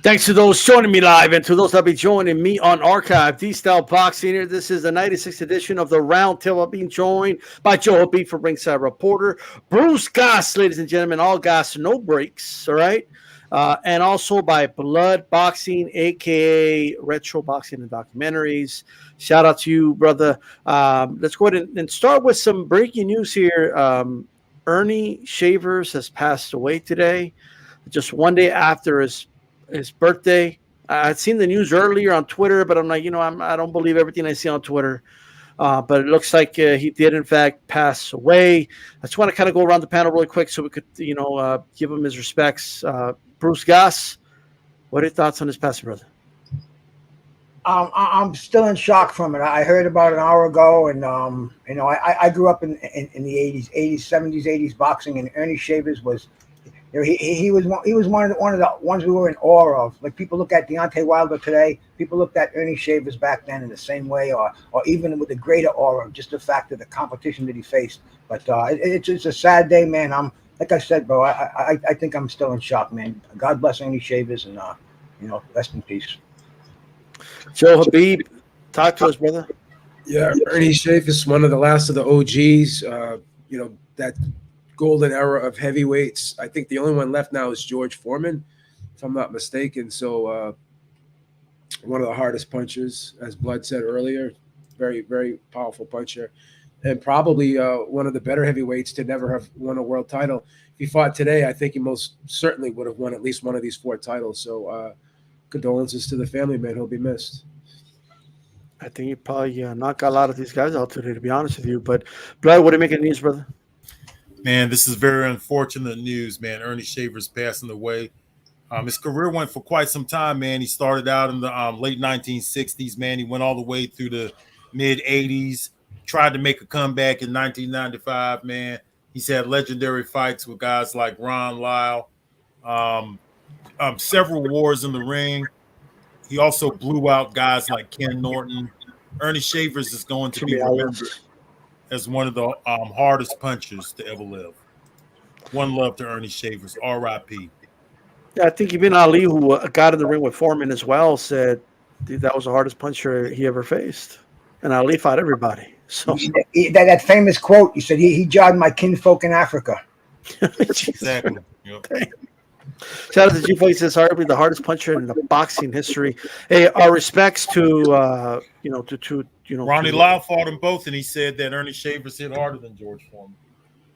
Thanks to those joining me live and to those that will be joining me on archive. D-Style Boxing here. This is the 96th edition of the Roundtable. I'm being joined by Joe Habib for Ringside Reporter. Bruce Goss, ladies and gentlemen, all Goss, no breaks, all right? And also by Blood Boxing, a.k.a. Retro Boxing and Documentaries. Shout out to you, brother. Let's go ahead and start with some breaking news here. Ernie Shavers has passed away today, just one day after his birthday. I'd seen the news earlier on Twitter, but I'm like, I don't believe everything I see on Twitter. But it looks like he did, in fact, pass away. I just want to kind of go around the panel really quick so we could, give him his respects. Bruce Goss, what are your thoughts on his passing, brother? I'm still in shock from it. I heard about an hour ago, and I grew up in the 80s, 70s, 80s boxing, and Ernie Shavers was. He was one of the ones we were in awe of. Like, people look at Deontay Wilder today, people looked at Ernie Shavers back then in the same way, or even with a greater aura, just the fact of the competition that he faced. But it's a sad day, man. Like I said, bro, I think I'm still in shock, man. God bless Ernie Shavers, and rest in peace. Joe Habib, talk to us, brother. Yeah, Ernie Shavers, one of the last of the OGs. That golden era of heavyweights. I think the only one left now is George Foreman, if I'm not mistaken. So one of the hardest punchers, as Blood said earlier, very, very powerful puncher, and probably one of the better heavyweights to never have won a world title. If he fought today, I think he most certainly would have won at least one of these 4 titles. So condolences to the family, man. He'll be missed. I think you probably knock a lot of these guys out today, to be honest with you. But Blood, what do you make of the news, brother? Man, this is very unfortunate news, man. Ernie Shavers passing away. His career went for quite some time, man. He started out in the late 1960s, man. He went all the way through the mid-80s, tried to make a comeback in 1995, man. He's had legendary fights with guys like Ron Lyle, several wars in the ring. He also blew out guys like Ken Norton. Ernie Shavers is going to be remembered as one of the hardest punchers to ever live. One love to Ernie Shavers, R.I.P. Yeah, I think even Ali, who got in the ring with Foreman as well, said that was the hardest puncher he ever faced. And Ali fought everybody. So that famous quote, he said, he jogged my kinfolk in Africa. Exactly. Yep. Shout out to G-Foy. He says, arguably the hardest puncher in the boxing history. Hey, our respects to, Ronnie Lyle fought them both, and he said that Ernie Shavers hit harder than George Foreman.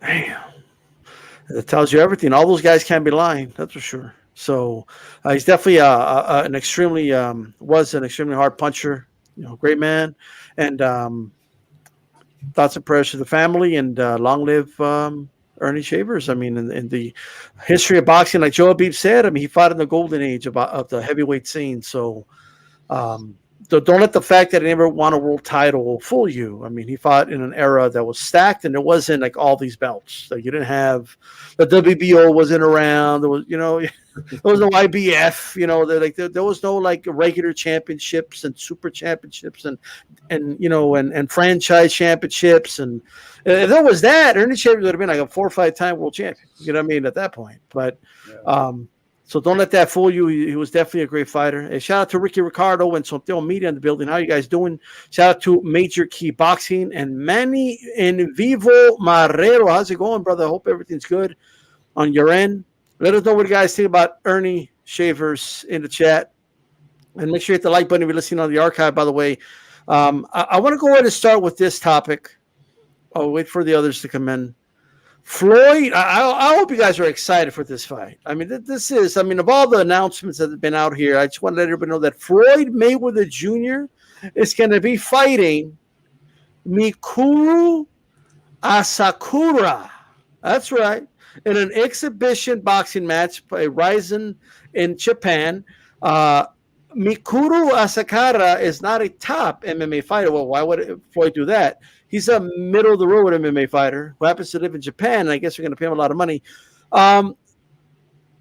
Damn. That tells you everything. All those guys can't be lying. That's for sure. So he's definitely an extremely hard puncher. Great man. And thoughts and prayers to the family, and long live Ernie Shavers. I mean, in the history of boxing, like Joe Habib said, I mean, he fought in the golden age of the heavyweight scene. So don't let the fact that he never won a world title fool you. I mean, he fought in an era that was stacked, and there wasn't like all these belts. Like, you didn't have the WBO wasn't around. There was, there was no IBF. There was no like regular championships and super championships and franchise championships. And if there was that, Ernie Shavers would have been like a 4 or 5 time world champion. You know what I mean, at that point. But so don't let that fool you. He was definitely a great fighter. Hey, shout out to Ricky Ricardo and Sonteo Media in the building. How you guys doing? Shout out to Major Key Boxing and Manny in Vivo Marrero. How's it going, brother? I hope everything's good on your end. Let us know what you guys think about Ernie Shavers in the chat. And make sure you hit the like button if you're listening on the archive, by the way. I want to go ahead and start with this topic. I'll wait for the others to come in. Floyd, I hope you guys are excited for this fight. I mean, of all the announcements that have been out here, I just want to let everybody know that Floyd Mayweather Jr. is going to be fighting Mikuru Asakura. That's right. In an exhibition boxing match by RISIN in Japan. Mikuru Asakura is not a top MMA fighter. Well, why would Floyd do that? He's a middle-of-the-road MMA fighter who happens to live in Japan, and I guess we're going to pay him a lot of money. I'm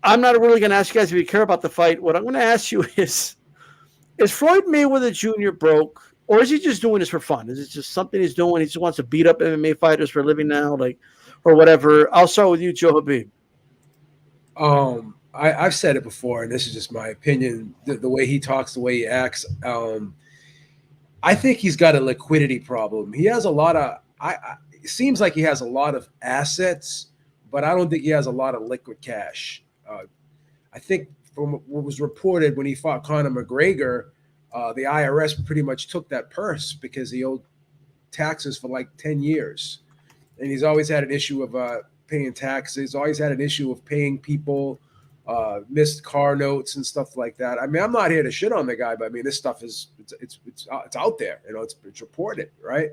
not really going to ask you guys if you care about the fight. What I'm going to ask you is Floyd Mayweather Jr. broke, or is he just doing this for fun? Is it just something he's doing? He just wants to beat up MMA fighters for a living now, or whatever? I'll start with you, Joe Habib. I've said it before, and this is just my opinion. The way he talks, the way he acts, I think he's got a liquidity problem. He has a lot of. It seems like he has a lot of assets, but I don't think he has a lot of liquid cash. I think from what was reported when he fought Conor McGregor, the IRS pretty much took that purse because he owed taxes for like 10 years. And he's always had an issue of paying taxes, always had an issue of paying people, missed car notes and stuff like that. I mean, I'm not here to shit on the guy, but I mean, this stuff is it's out there, you know, it's reported, right?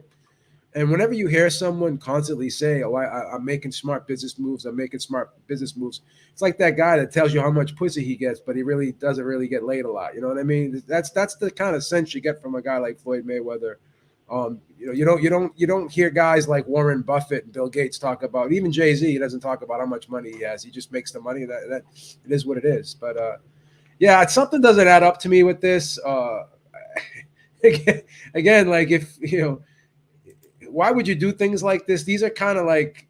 And whenever you hear someone constantly say, "Oh, I'm making smart business moves," it's like that guy that tells you how much pussy he gets, but he really doesn't really get laid a lot. You know what I mean? That's the kind of sense you get from a guy like Floyd Mayweather. You don't hear guys like Warren Buffett and Bill Gates talk about, even Jay-Z. He doesn't talk about how much money he has. He just makes the money. That it is what it is. But yeah, something doesn't add up to me with this. Again, like if you know. Why would you do things like this? These are kind of like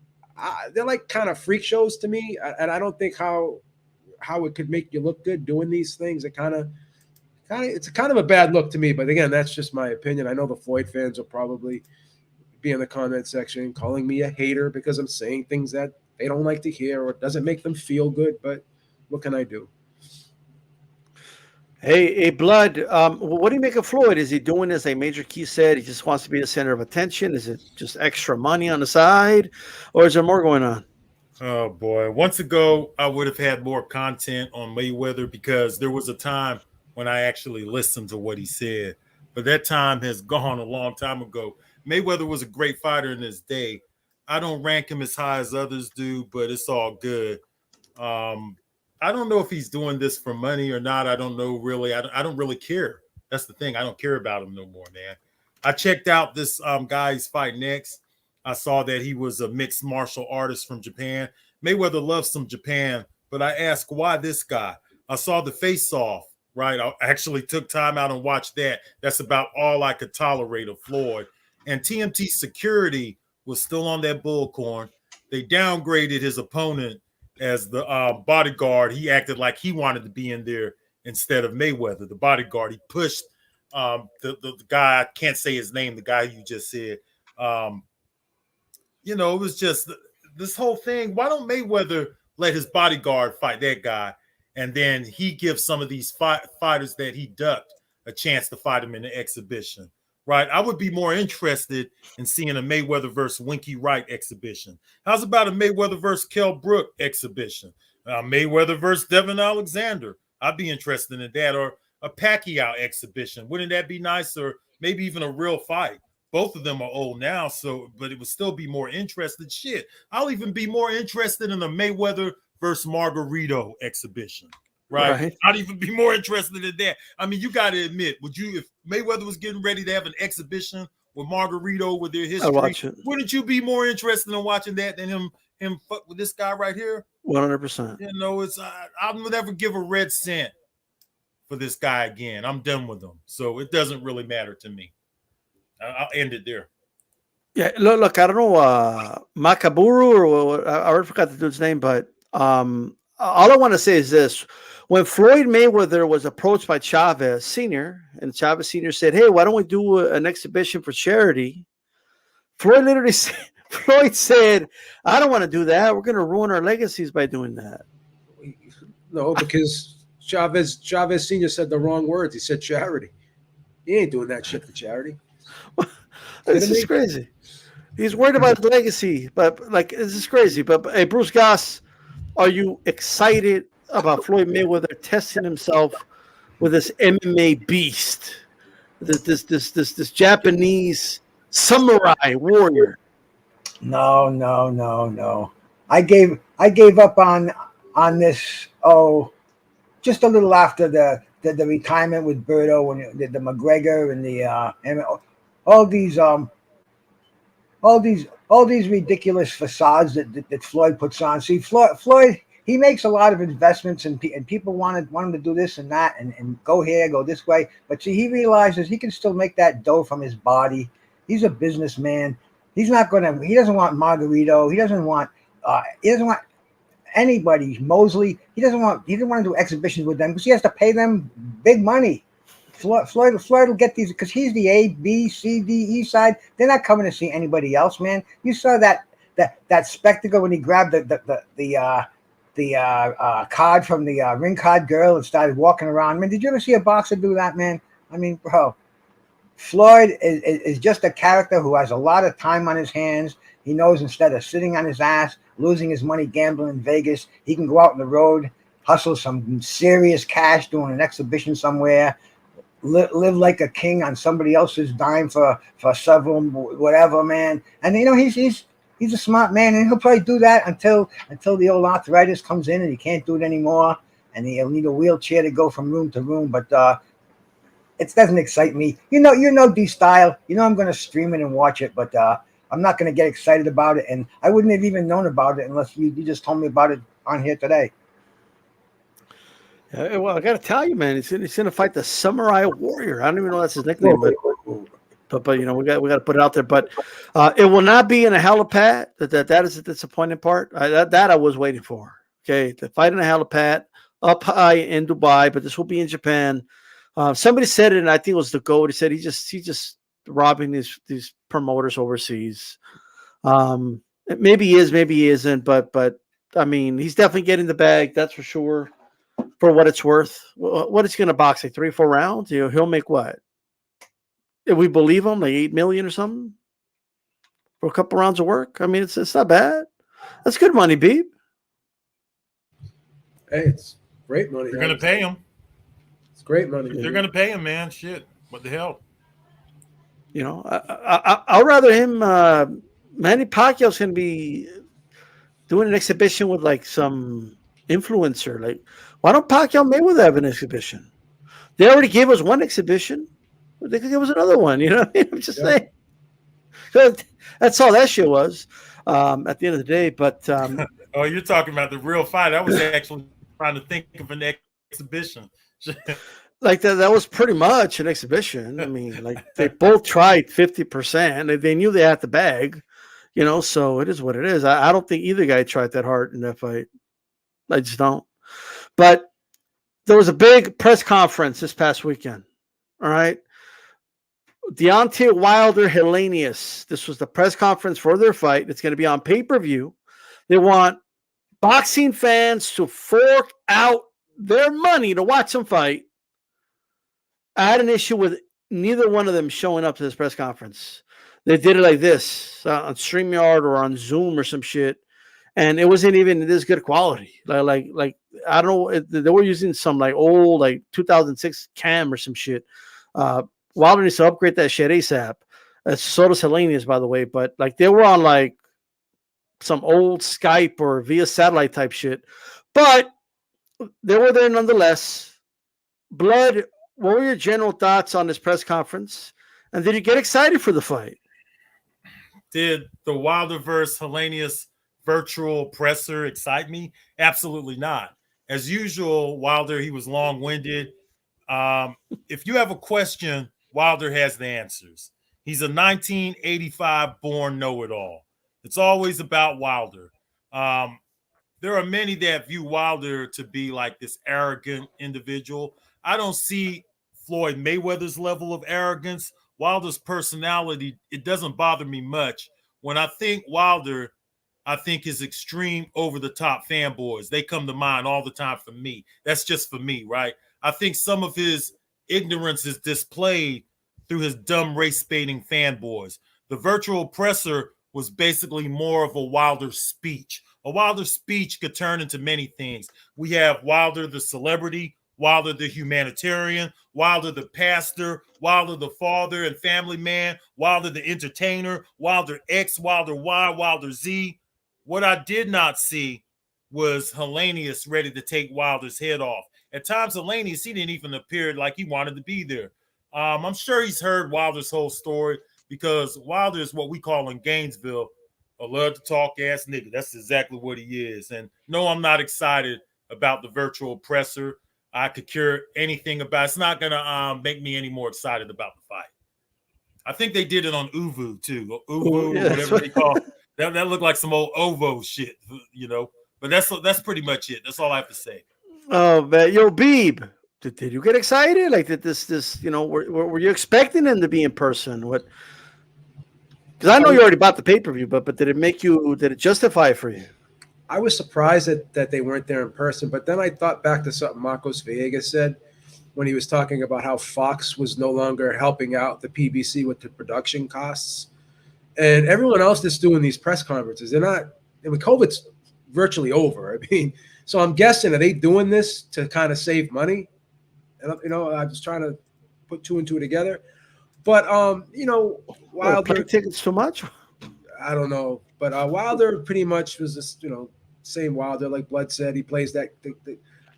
they're like kind of freak shows to me, and I don't think how it could make you look good doing these things. It's kind of a bad look to me. But again, that's just my opinion. I know the Floyd fans will probably be in the comment section calling me a hater because I'm saying things that they don't like to hear or it doesn't make them feel good. But what can I do? Hey, Blood, what do you make of Floyd? Is he doing this, like Major Key said, he just wants to be the center of attention? Is it just extra money on the side, or is there more going on? Oh, boy. Once ago, I would have had more content on Mayweather because there was a time when I actually listened to what he said. But that time has gone a long time ago. Mayweather was a great fighter in his day. I don't rank him as high as others do, but it's all good. I don't know if he's doing this for money or not. I don't know really. I don't really care. That's the thing. I don't care about him no more, man. I checked out this guy he's fighting next. I saw that he was a mixed martial artist from Japan. Mayweather loves some Japan, but I asked why this guy. I saw the face-off, right? I actually took time out and watched that. That's about all I could tolerate of Floyd. And TMT security was still on that bullcorn. They downgraded his opponent as the bodyguard. He acted like he wanted to be in there instead of Mayweather, the bodyguard. He pushed the guy, I can't say his name, the guy you just said. It was just this whole thing. Why don't Mayweather let his bodyguard fight that guy, and then he gives some of these fighters that he ducked a chance to fight him in the exhibition? Right, I would be more interested in seeing a Mayweather versus Winky Wright exhibition. How's about a Mayweather versus Kell Brook exhibition? Mayweather versus Devin Alexander. I'd be interested in that, or a Pacquiao exhibition. Wouldn't that be nice? Or maybe even a real fight. Both of them are old now, but it would still be more interested. Shit, I'll even be more interested in a Mayweather versus Margarito exhibition. Right. I'd even be more interested in that. I mean, you got to admit, if Mayweather was getting ready to have an exhibition with Margarito with their history, wouldn't you be more interested in watching that than him fuck with this guy right here? 100%. I would never give a red cent for this guy again. I'm done with him. So it doesn't really matter to me. I'll end it there. Yeah, look, I don't know, Makaburu, or I forgot the dude's name, but all I want to say is this. When Floyd Mayweather was approached by Chavez Sr., and Chavez Sr. said, "Hey, why don't we do an exhibition for charity?" Floyd literally said, "I don't want to do that. We're going to ruin our legacies by doing that." No, because Chavez Sr. said the wrong words. He said charity. He ain't doing that shit for charity. This is crazy. He's worried about his legacy, but this is crazy. But hey, Bruce Goss, are you excited about Floyd Mayweather testing himself with this MMA beast, this Japanese samurai warrior? No. I gave up on this. Just a little after the retirement with Berto, when the McGregor and all these ridiculous facades that Floyd puts on. See, Floyd. He makes a lot of investments, and people want him to do this and that and go here, go this way. But see, he realizes he can still make that dough from his body. He's a businessman. He doesn't want Margarito. He doesn't want anybody. Mosley, he didn't want to do exhibitions with them because he has to pay them big money. Floyd will get these because he's the A, B, C, D, E side. They're not coming to see anybody else, man. You saw that spectacle when he grabbed the card from the ring card girl and started walking around. Man, did you ever see a boxer do that, man? I mean, bro, Floyd is just a character who has a lot of time on his hands. He knows instead of sitting on his ass, losing his money gambling in Vegas, he can go out on the road, hustle some serious cash doing an exhibition somewhere, live like a king on somebody else's dime for several whatever, man. And he's a smart man, and he'll probably do that until the old arthritis comes in and he can't do it anymore, and he'll need a wheelchair to go from room to room. But it doesn't excite me. You know D style. I'm going to stream it and watch it, but I'm not going to get excited about it, and I wouldn't have even known about it unless you just told me about it on here today. Well, I got to tell you, man, he's going to fight the Samurai Warrior. I don't even know that's his nickname, but we got to put it out there. But it will not be in a helipad. That is the disappointing part. That I was waiting for. Okay, the fight in a helipad up high in Dubai, but this will be in Japan. Somebody said it, and I think it was the GOAT. He said he's just robbing these promoters overseas. Maybe he is, maybe he isn't, but I mean, he's definitely getting the bag. That's for sure. For what it's worth, what is he going to box, like 3 or 4 rounds? He'll make what? If we believe him, like $8 million or something for a couple rounds of work. I mean, it's not bad. That's good money, Beep. Hey, it's great money. You're going to pay him. It's great money. They're going to pay him, man. Shit, what the hell? I'll rather him. Manny Pacquiao's going to be doing an exhibition with like some influencer. Like, why don't Pacquiao Mayweather have an exhibition? They already gave us one exhibition. They could give us another one. You know what I mean? I'm just saying. That's all that shit was at the end of the day. But oh, you're talking about the real fight. I was actually trying to think of an exhibition. Like that was pretty much an exhibition. I mean, like they both tried 50%. They knew they had the bag, so it is what it is. I don't think either guy tried that hard in that fight. I just don't. But there was a big press conference this past weekend. All right. Deontay Wilder-Helenius. This was the press conference for their fight. It's going to be on pay-per-view. They want boxing fans to fork out their money to watch them fight. I had an issue with neither one of them showing up to this press conference. They did it like this on StreamYard or on Zoom or some shit. And it wasn't even this good quality. Like I don't know. They were using some like old 2006 cam or some shit. Wilder needs to upgrade that shit ASAP. So does Helenius, by the way. But like they were on like some old Skype or via satellite type shit. But they were there nonetheless. Blood, what were your general thoughts on this press conference? And did you get excited for the fight? Did the Wilder versus Helenius virtual presser excite me? Absolutely not. As usual, Wilder, he was long-winded. If you have a question, Wilder has the answers. He's a 1985 born know-it-all. It's always about Wilder. There are many that view Wilder to be like this arrogant individual. I don't see Floyd Mayweather's level of arrogance. Wilder's personality, it doesn't bother me much. When I think Wilder, I think his extreme over-the-top fanboys. They come to mind all the time for me. That's just for me, right? I think some of his ignorance is displayed through his dumb race-baiting fanboys. The virtual presser was basically more of a Wilder speech. A Wilder speech could turn into many things. We have Wilder the celebrity, Wilder the humanitarian, Wilder the pastor, Wilder the father and family man, Wilder the entertainer, Wilder X, Wilder Y, Wilder Z. What I did not see was Helenius ready to take Wilder's head off. At times, Helenius, he didn't even appear like he wanted to be there. I'm sure he's heard Wilder's whole story because Wilder is what we call in Gainesville a love to talk ass nigga. That's exactly what he is. And no, I'm not excited about the virtual presser. I could care anything about. It's not gonna make me any more excited about the fight. I think they did it on Uvu too. Uvu, yeah, whatever they call it. That looked like some old Ovo shit, But that's pretty much it. That's all I have to say. Oh man, yo, Beeb, did you get excited? Like, did this were you expecting him to be in person? What? Because I know you already bought the pay-per-view, but did it justify it for you? I was surprised that they weren't there in person, but then I thought back to something Marcos Villegas said when he was talking about how Fox was no longer helping out the PBC with the production costs. And everyone else that's doing these press conferences, they're not, I mean, COVID's virtually over. I mean, so I'm guessing, are they doing this to kind of save money? And, I was trying to put two and two together. But, Wilder. Tickets too much? I don't know. But Wilder pretty much was just, same Wilder, like Blood said. He plays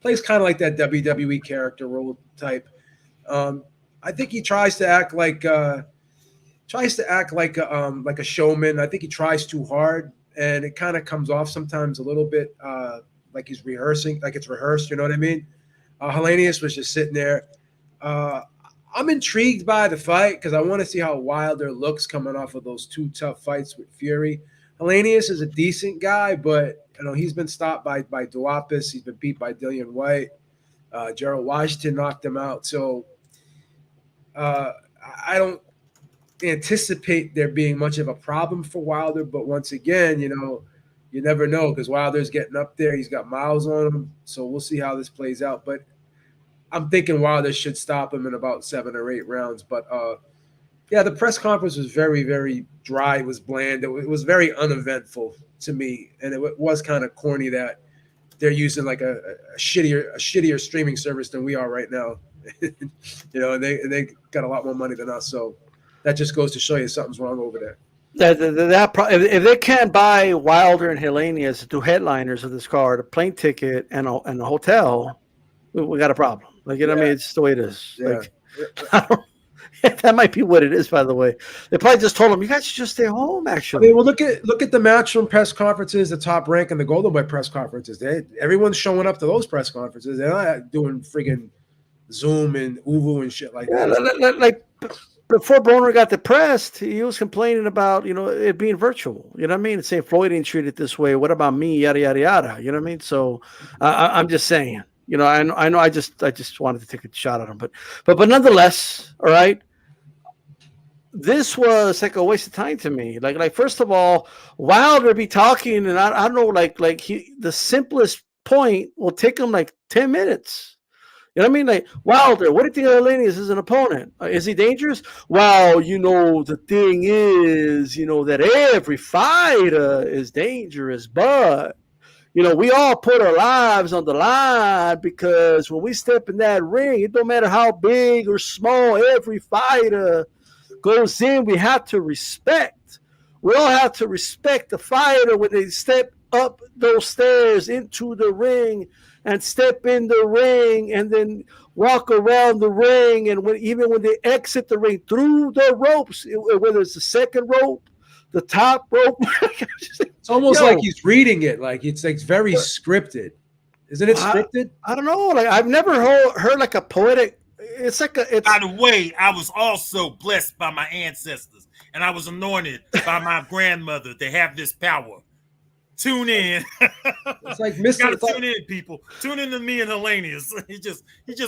plays kind of like that WWE character role type. I think he tries to act like a showman. I think he tries too hard, and it kind of comes off sometimes a little bit like he's rehearsing, like it's rehearsed. You know what I mean? Helenius was just sitting there. I'm intrigued by the fight because I want to see how Wilder looks coming off of those two tough fights with Fury. Helenius is a decent guy, but he's been stopped by Duapis. He's been beat by Dillian White. Gerald Washington knocked him out. So I don't anticipate there being much of a problem for Wilder. But once again, you never know because Wilder's getting up there. He's got miles on him. So we'll see how this plays out. But I'm thinking Wilder should stop him in about 7 or 8 rounds. But, the press conference was very, very dry. It was bland. It was very uneventful to me. And it was kind of corny that they're using like a shittier streaming service than we are right now. And they got a lot more money than us. So that just goes to show you something's wrong over there. If they can't buy Wilder and Helenius, the two headliners of this card, a plane ticket and a hotel, we got a problem. Like, I mean, it's the way it is. Yeah. Like, that might be what it is, by the way. They probably just told them, you guys should just stay home, actually. I mean, well, look at the Matchroom press conferences, the Top Rank, and the Golden Boy press conferences. Everyone's showing up to those press conferences. They're not doing friggin' Zoom and Uvu and shit like that. Like before Broner got depressed, he was complaining about, it being virtual. You know what I mean? Saying Floyd ain't treated this way. What about me? Yada, yada, yada. You know what I mean? So I'm just saying. I know. I just wanted to take a shot at him, but nonetheless, all right. This was like a waste of time to me. Like first of all, Wilder be talking, and I don't know, the simplest point will take him like 10 minutes. You know what I mean? Like, Wilder, what do you think of Helenius as an opponent? Is he dangerous? Well, the thing is, that every fighter is dangerous, but we all put our lives on the line because when we step in that ring, it don't matter how big or small, every fighter goes in, we have to respect. We all have to respect the fighter when they step up those stairs into the ring and step in the ring and then walk around the ring. And even when they exit the ring through the ropes, whether it's the second rope, the top rope. It's almost like he's reading it. Like it's very scripted. Isn't it scripted? I don't know. Like I've never heard like a poetic. It's like a. By the way, I was also blessed by my ancestors, and I was anointed by my grandmother to have this power. Tune in. It's like Mr. Tune in, people. Tune in to me and Helenius. He just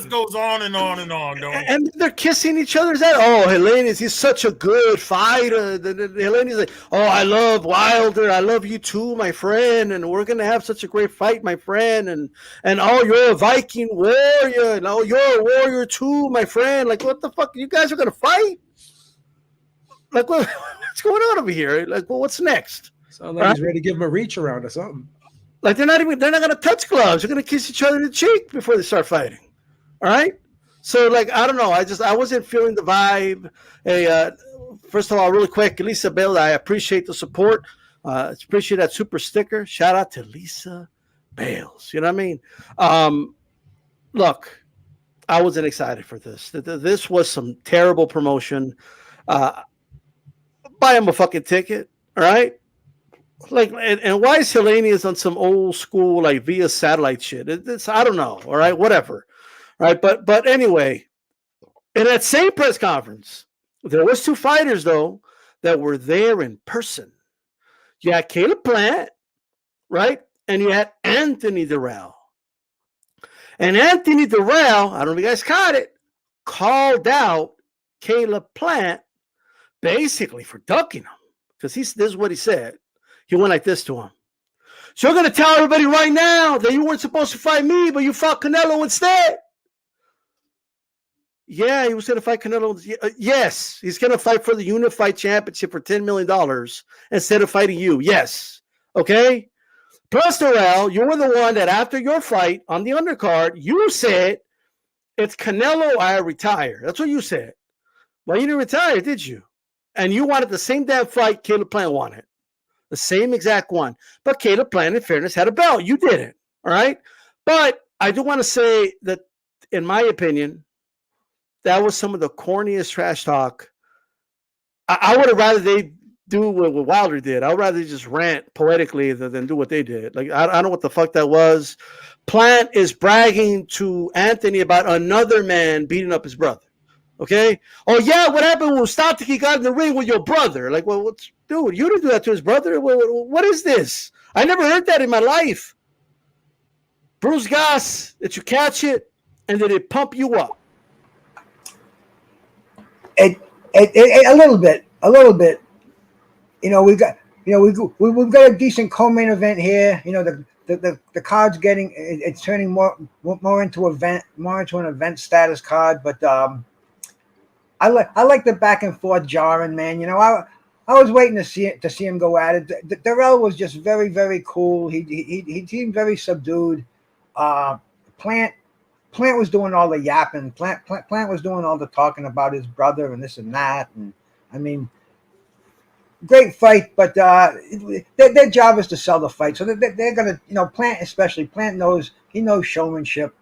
goes on and on and on. And they're kissing each other's head. Oh, Helenius, he's such a good fighter. Helenius like, oh, I love Wilder. I love you too, my friend. And we're gonna have such a great fight, my friend. And oh, you're a Viking warrior. And oh, you're a warrior too, my friend. Like, what the fuck? You guys are gonna fight? Like, what's going on over here? Like, well, what's next? Sounds like he's ready to give him a reach around or something. Like they're not gonna touch gloves. They're gonna kiss each other in the cheek before they start fighting. All right. So like I don't know. I wasn't feeling the vibe. Hey, first of all, really quick, Lisa Bell, I appreciate the support. Appreciate that super sticker. Shout out to Lisa Bales. You know what I mean? Look, I wasn't excited for this. This was some terrible promotion. Buy him a fucking ticket. All right. Like, and why is Helenius on some old school like via satellite shit? It's I don't know. All right, whatever. All right, but anyway, in that same press conference, there was 2 fighters though that were there in person. You had Caleb Plant, right, and you had Anthony Dirrell. And Anthony Dirrell, I don't know if you guys caught it, called out Caleb Plant basically for ducking him. Because this is what he said. He went like this to him. So you're going to tell everybody right now that you weren't supposed to fight me, but you fought Canelo instead? Yeah, he was going to fight Canelo. Yes, he's going to fight for the Unified Championship for $10 million instead of fighting you. Yes. Okay? Plus, Dirrell, you were the one that after your fight on the undercard, you said, it's Canelo, I retire. That's what you said. Well, you didn't retire, did you? And you wanted the same damn fight Caleb Plant wanted. The same exact one. But Caleb Plant, in fairness, had a belt. You didn't. All right? But I do want to say that, in my opinion, that was some of the corniest trash talk. I would have rather they do what Wilder did. I would rather just rant poetically than do what they did. Like, I don't know what the fuck that was. Plant is bragging to Anthony about another man beating up his brother. Okay? Oh, yeah, what happened when Statiki got in the ring with your brother? Like, well, dude, you didn't do that to his brother. What is this? I never heard that in my life. Bruce Gas, that you catch it, and then they pump you up. A little bit. You know, we've got a decent co-main event here. You know, the card's it's turning more into an event status card. But I like the back and forth jarring, man. You know, I was waiting to see him go at it. Dirrell was just very, very cool. He seemed very subdued. Plant was doing all the yapping. Plant was doing all the talking about his brother and this and that. And I mean, great fight, but their job is to sell the fight. So they're gonna, you know, Plant knows showmanship.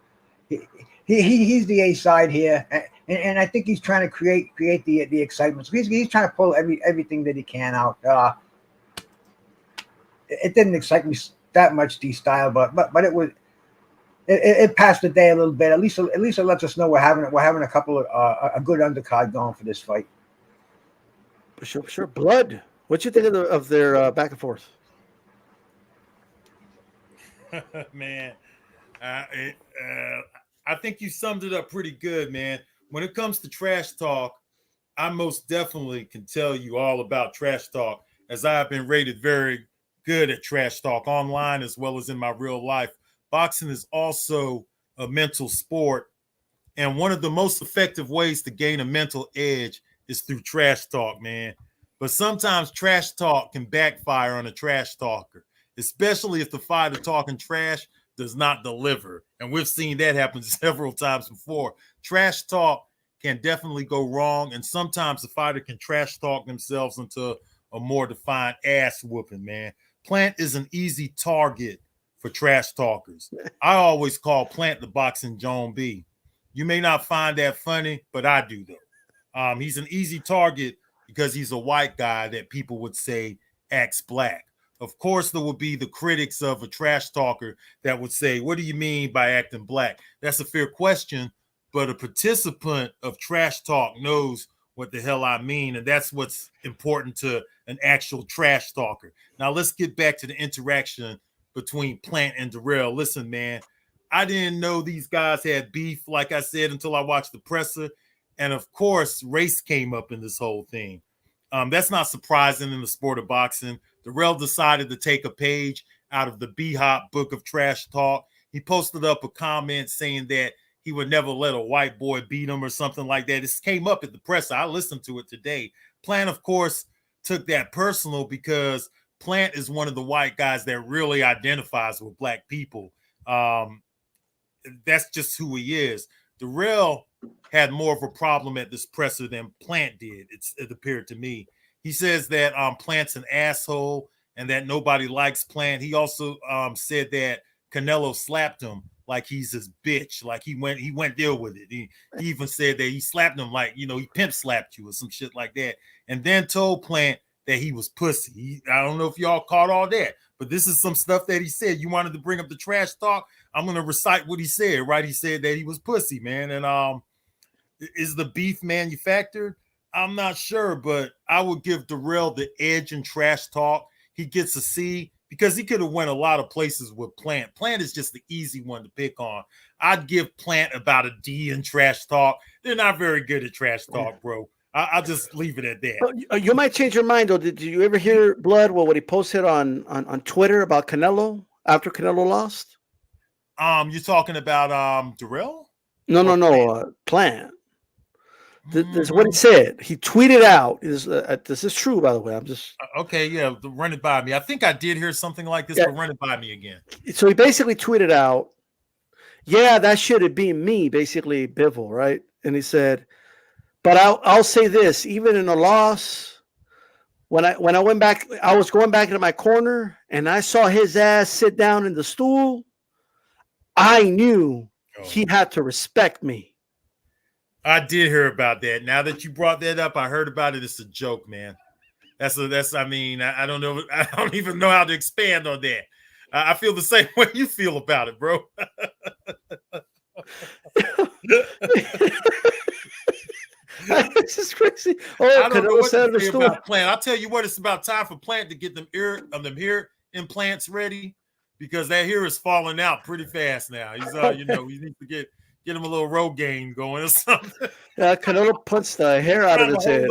He's the A side here, and I think he's trying to create the excitement. So he's trying to pull everything that he can out. It didn't excite me that much, D-style, but it passed the day a little bit. At least it lets us know we're having a couple of a good undercard going for this fight. Sure. Blood. What you think of their back and forth? Man, I think you summed it up pretty good, man. When it comes to trash talk, I most definitely can tell you all about trash talk, as I have been rated very good at trash talk online as well as in my real life. Boxing is also a mental sport, and one of the most effective ways to gain a mental edge is through trash talk, man. But sometimes trash talk can backfire on a trash talker, especially if the fighter talking trash does not deliver. And we've seen that happen several times before. Trash talk can definitely go wrong, and sometimes the fighter can trash talk themselves into a more defined ass whooping, man. Plant is an easy target for trash talkers. I always call Plant the boxing Joan B. You may not find that funny, but I do, though. He's an easy target because he's a white guy that people would say acts black. Of course, there would be the critics of a trash talker that would say, what do you mean by acting black? That's a fair question, but a participant of trash talk knows what the hell I mean, and that's what's important to an actual trash talker. Now, let's get back to the interaction between Plant and Dirrell. Listen, man, I didn't know these guys had beef, like I said, until I watched the presser. And of course, race came up in this whole thing. That's not surprising in the sport of boxing. Dirrell decided to take a page out of the B-Hop book of trash talk. He posted up a comment saying that he would never let a white boy beat him or something like that. This came up at the presser. I listened to it today. Plant, of course, took that personal because Plant is one of the white guys that really identifies with black people. That's just who he is. Dirrell had more of a problem at this presser than Plant did, it appeared to me. He says that Plant's an asshole and that nobody likes Plant. He also said that Canelo slapped him like he's his bitch, like he went deal with it. He even said that he slapped him like, you know, he pimp slapped you or some shit like that, and then told Plant that he was pussy. I don't know if y'all caught all that, but this is some stuff that he said. You wanted to bring up the trash talk? I'm going to recite what he said, right? He said that he was pussy, man. And is the beef manufactured? I'm not sure, but I would give Dirrell the edge in trash talk. He gets a C because he could have went a lot of places with Plant. Plant is just the easy one to pick on. I'd give Plant about a D in trash talk. They're not very good at trash talk, bro. I'll just leave it at that. You might change your mind, though. Did you ever hear Blood? What he posted on Twitter about Canelo after Canelo lost? You're talking about Dirrell? No. Plant. This is what he said. He tweeted out. This is true, by the way. I'm just okay. Yeah, run it by me. I think I did hear something like this, but run it by me again. So he basically tweeted out, "Yeah, that should have been me." Basically, Bivol, right? And he said, "But I'll say this: even in a loss, when I went back, I was going back into my corner, and I saw his ass sit down in the stool. I knew he had to respect me." I did hear about that. Now that you brought that up, I heard about it. It's a joke, man. I mean, I don't know. I don't even know how to expand on that. I feel the same way you feel about it, bro. This is crazy. I don't know what to say about Plant. I'll tell you what, it's about time for Plant to get them ear implants ready, because that hair is falling out pretty fast now. He's he needs to get him a little Rogaine going or something. Yeah, Canelo puts the hair out of his head.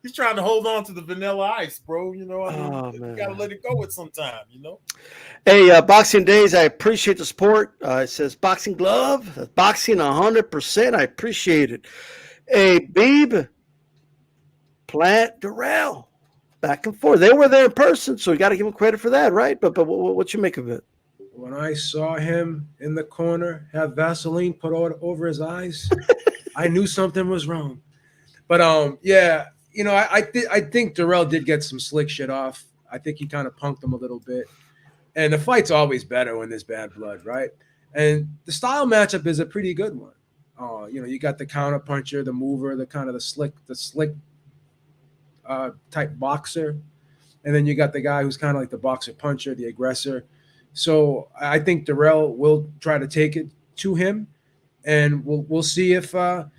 He's trying to hold on to the vanilla ice, bro. You know, man. You gotta let it go at some time, you know. Hey, Boxing Days, I appreciate the support. It says Boxing Glove, boxing 100%. I appreciate it. Hey, Beeb, Plant, Dirrell, back and forth. They were there in person, so you got to give him credit for that, right? But what you make of it? When I saw him in the corner have Vaseline put over his eyes, I knew something was wrong. But yeah, you know, I think Dirrell did get some slick shit off. I think he kind of punked him a little bit. And the fight's always better when there's bad blood, right? And the style matchup is a pretty good one. You know, you got the counter puncher, the mover, the kind of the slick type boxer, and then you got the guy who's kind of like the boxer puncher, the aggressor. So I think Dirrell will try to take it to him, and we'll see if Plant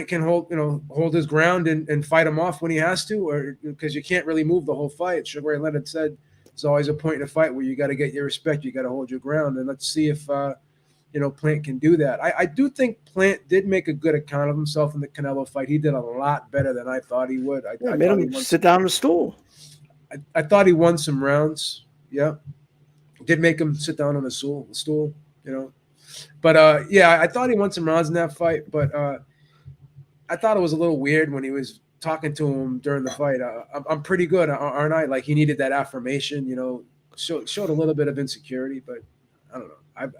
can hold his ground and fight him off when he has to, or because you can't really move the whole fight. Sugar Ray Leonard said it's always a point in a fight where you got to get your respect, you got to hold your ground, and let's see if Plant can do that. I do think Plant did make a good account of himself in the Canelo fight. He did a lot better than I thought he would. I made him sit down on the stool. I thought he won some rounds. Yeah. Did make him sit down on the stool, you know. But, yeah, I thought he won some rounds in that fight. But I thought it was a little weird when he was talking to him during the fight. I'm pretty good, aren't I? Like, he needed that affirmation, you know, showed a little bit of insecurity. But I don't know.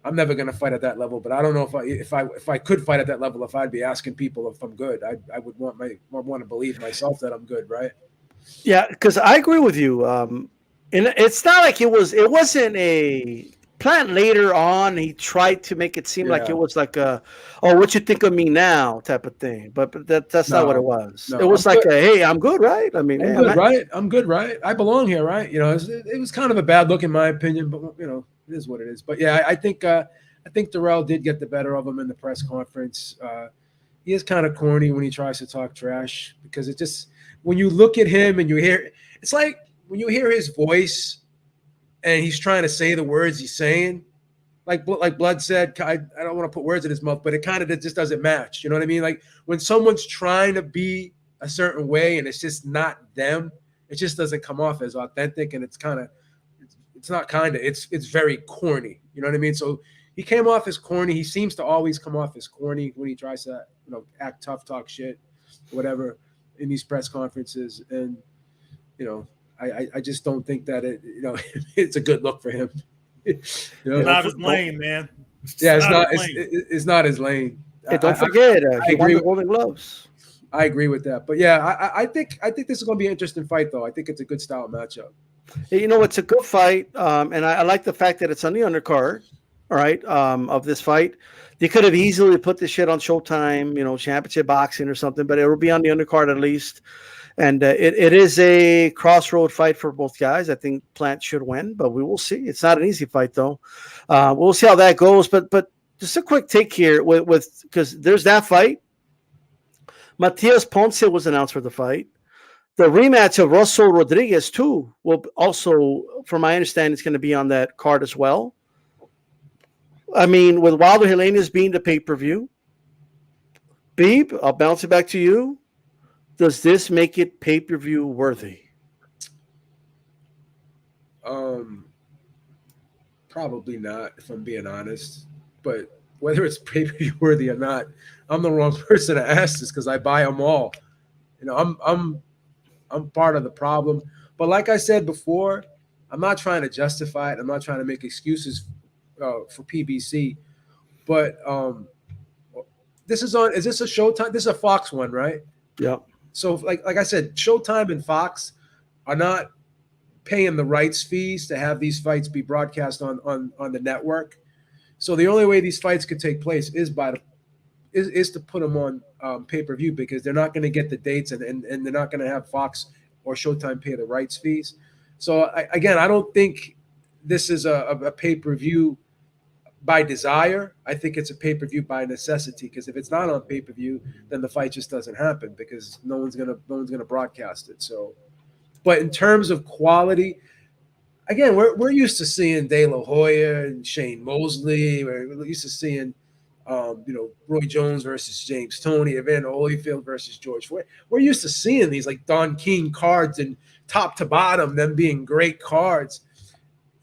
I'm never going to fight at that level. But I don't know if I could fight at that level, if I'd be asking people if I'm good. I would want to believe myself that I'm good, right? Yeah, because I agree with you. And it's not like it wasn't a Plant later on. He tried to make it seem like it was like what you think of me now type of thing. But that's not what it was. No, it was like hey, I'm good, right? I mean, I'm good, right? I belong here, right? You know, it was kind of a bad look in my opinion, but you know, it is what it is. But yeah, I think Dirrell did get the better of him in the press conference. He is kind of corny when he tries to talk trash, because it just, when you look at him and you hear, it's like when you hear his voice and he's trying to say the words he's saying, like Blood said, I don't want to put words in his mouth, but it kind of just doesn't match. You know what I mean? Like when someone's trying to be a certain way and it's just not them, it just doesn't come off as authentic, and it's very corny. You know what I mean? So he came off as corny. He seems to always come off as corny when he tries to, act tough, talk shit, whatever, in these press conferences. And, I just don't think that it's a good look for him. Not his lane, man. Yeah, it's not his lane. Hey, don't forget, he won the Golden Gloves. I agree with that. But yeah, I think this is going to be an interesting fight, though. I think it's a good style matchup. It's a good fight, and I like the fact that it's on the undercard, all right, of this fight. They could have easily put this shit on Showtime, Championship Boxing or something, but it will be on the undercard at least. And it is a crossroad fight for both guys. I think Plant should win, but we will see. It's not an easy fight, though. We'll see how that goes. But just a quick take here with because there's that fight. Matias-Ponce was announced for the fight. The rematch of Russell-Rodriguez too will also, from my understanding, is going to be on that card as well. I mean, with Wilder-Helenius being the pay-per-view, Beeb, I'll bounce it back to you. Does this make it pay-per-view worthy? Probably not, if I'm being honest. But whether it's pay-per-view worthy or not, I'm the wrong person to ask this because I buy them all. You know, I'm part of the problem. But like I said before, I'm not trying to justify it. I'm not trying to make excuses for PBC. But this is on. Is this a Showtime? This is a Fox one, right? Yeah. So like I said, Showtime and Fox are not paying the rights fees to have these fights be broadcast on the network. So the only way these fights could take place is to put them on pay-per-view, because they're not going to get the dates and they're not going to have Fox or Showtime pay the rights fees. So I don't think this is a pay-per-view by desire. I think it's a pay-per-view by necessity, because if it's not on pay-per-view, then the fight just doesn't happen because no one's gonna broadcast it. So, but in terms of quality, again, we're used to seeing De La Hoya and Shane Mosley. We're used to seeing Roy Jones versus James Toney, Evander Holyfield versus George Floyd. We're used to seeing these like Don King cards and top to bottom, them being great cards.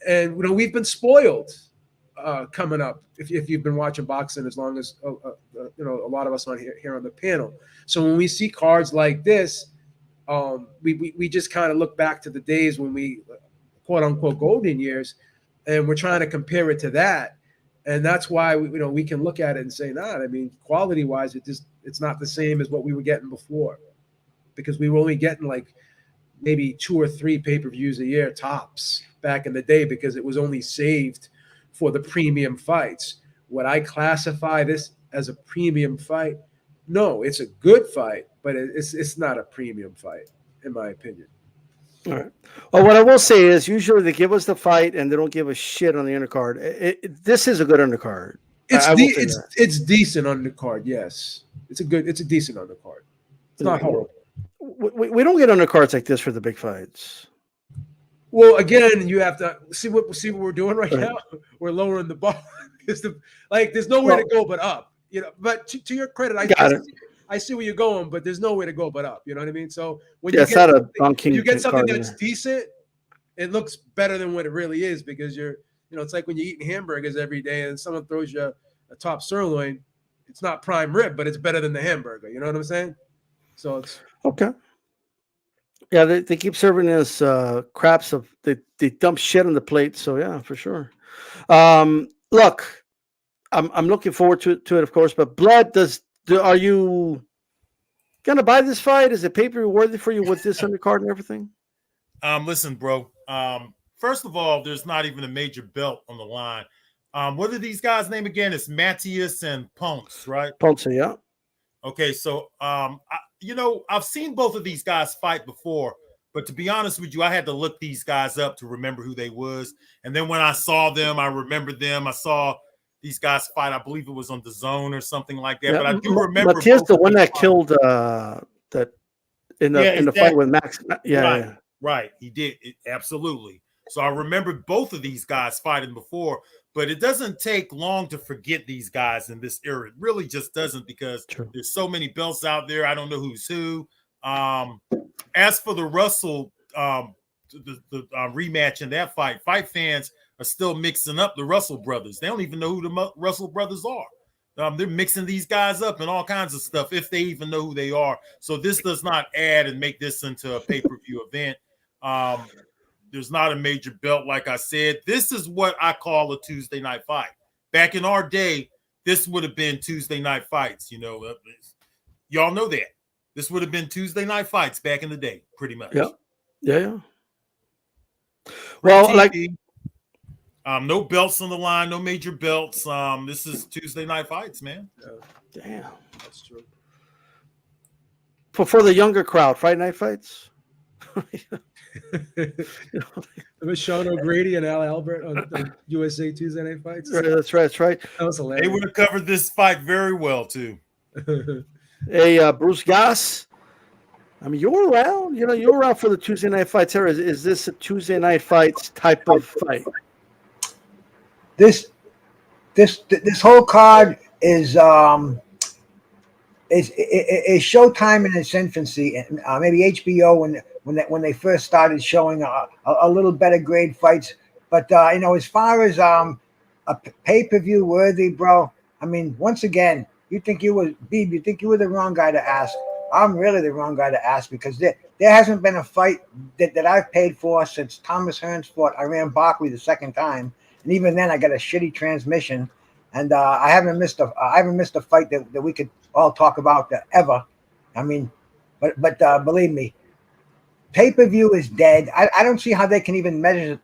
And we've been spoiled coming up. If you've been watching boxing as long as a lot of us on here on the panel. So when we see cards like this, we just kind of look back to the days when we quote unquote golden years, and we're trying to compare it to that. And that's why we can look at it and say, I mean, quality wise, it's not the same as what we were getting before, because we were only getting like maybe 2 or 3 pay-per-views a year tops back in the day, because it was only saved for the premium fights. Would I classify this as a premium fight? No, it's a good fight, but it's not a premium fight, in my opinion. All right. Well, what I will say is usually they give us the fight and they don't give a shit on the undercard. This is a good undercard. It's decent undercard. Yes, it's a decent undercard. It's not horrible. We don't get undercards like this for the big fights. Well, again, you have to see what we're doing right now. We're lowering the bar because there's nowhere to go but up. But to your credit, I see where you're going, but there's nowhere to go but up. You know what I mean? So when you get something that's decent, it looks better than what it really is, because it's like when you're eating hamburgers every day and someone throws you a top sirloin. It's not prime rib, but it's better than the hamburger. You know what I'm saying? So it's okay. Yeah, they keep serving us craps of they dump shit on the plate. So yeah, for sure. Look, I'm looking forward to it, of course. But Blood, are you gonna buy this fight? Is it pay-per-view worthy for you with this undercard and everything? Listen, bro. First of all, there's not even a major belt on the line. What are these guys' name again? It's Matias and Ponce, right? Ponce, yeah. Okay, so I've seen both of these guys fight before, but to be honest with you, I had to look these guys up to remember who they was. And then when I saw them, I remembered them. I saw these guys fight. I believe it was on the Zone or something like that. Yeah, but I do remember Matias, the one that killed that in the fight with Max. Yeah, right. He did absolutely. So I remember both of these guys fighting before, but it doesn't take long to forget these guys in this era. It really just doesn't, because there's so many belts out there. I don't know who's who. As for the Russell, the rematch in that fight fans are still mixing up the Russell brothers. They don't even know who the Russell brothers are. They're mixing these guys up and all kinds of stuff, if they even know who they are. So this does not add and make this into a pay-per-view event. There's not a major belt, like I said. This is what I call a Tuesday night fight. Back in our day, this would have been Tuesday night fights. Y'all know that. This would have been Tuesday night fights back in the day, pretty much. Yeah. Well, no belts on the line, no major belts. This is Tuesday night fights, man. Damn, that's true. For the younger crowd, Friday night fights. With Sean O'Grady and Al Albert on USA Tuesday Night Fights. That's right. That was hilarious. They would have covered this fight very well too. Hey, Bruce Gass, I mean, you're around. You know, you're around for the Tuesday night fights. Is this a Tuesday night fights type of fight? This whole card is Showtime in its infancy, and maybe HBO when they first started showing a little better grade fights. But you know, as far as a pay-per-view worthy, bro. I mean, once again, you think you were the wrong guy to ask. I'm really the wrong guy to ask, because there hasn't been a fight that I've paid for since Thomas Hearns fought Iran Barkley the second time, and even then I got a shitty transmission, and I haven't missed a fight that we could all talk about ever. I mean, but believe me, pay-per-view is dead. I don't see how they can even measure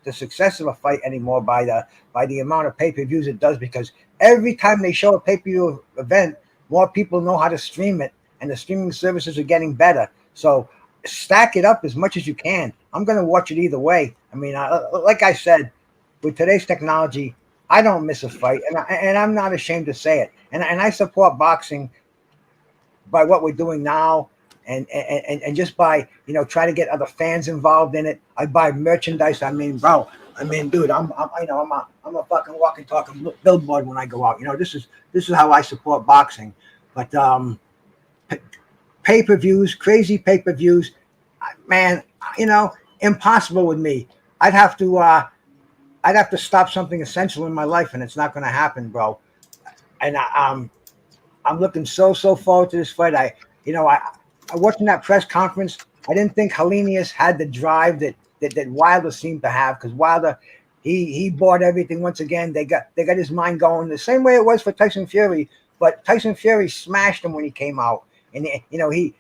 the success of a fight anymore by the amount of pay-per-views it does, because every time they show a pay-per-view event, more people know how to stream it, and the streaming services are getting better. So stack it up as much as you can. I'm going to watch it either way. I mean, like I said, with today's technology, I don't miss a fight, and I'm not ashamed to say it. And I support boxing by what we're doing now, and just by, you know, try to get other fans involved in it. I buy merchandise. I mean, bro. I mean, dude, I'm a fucking walking, talking billboard when I go out. You know, this is how I support boxing. But pay-per-views, crazy pay-per-views, man, you know, impossible with me. I'd have to stop something essential in my life, and it's not going to happen, bro. And I'm looking so forward to this fight. I watching that press conference, I didn't think Helenius had the drive that Wilder seemed to have, because Wilder, he bought everything once again. They got his mind going the same way it was for Tyson Fury, but Tyson Fury smashed him when he came out, and you know he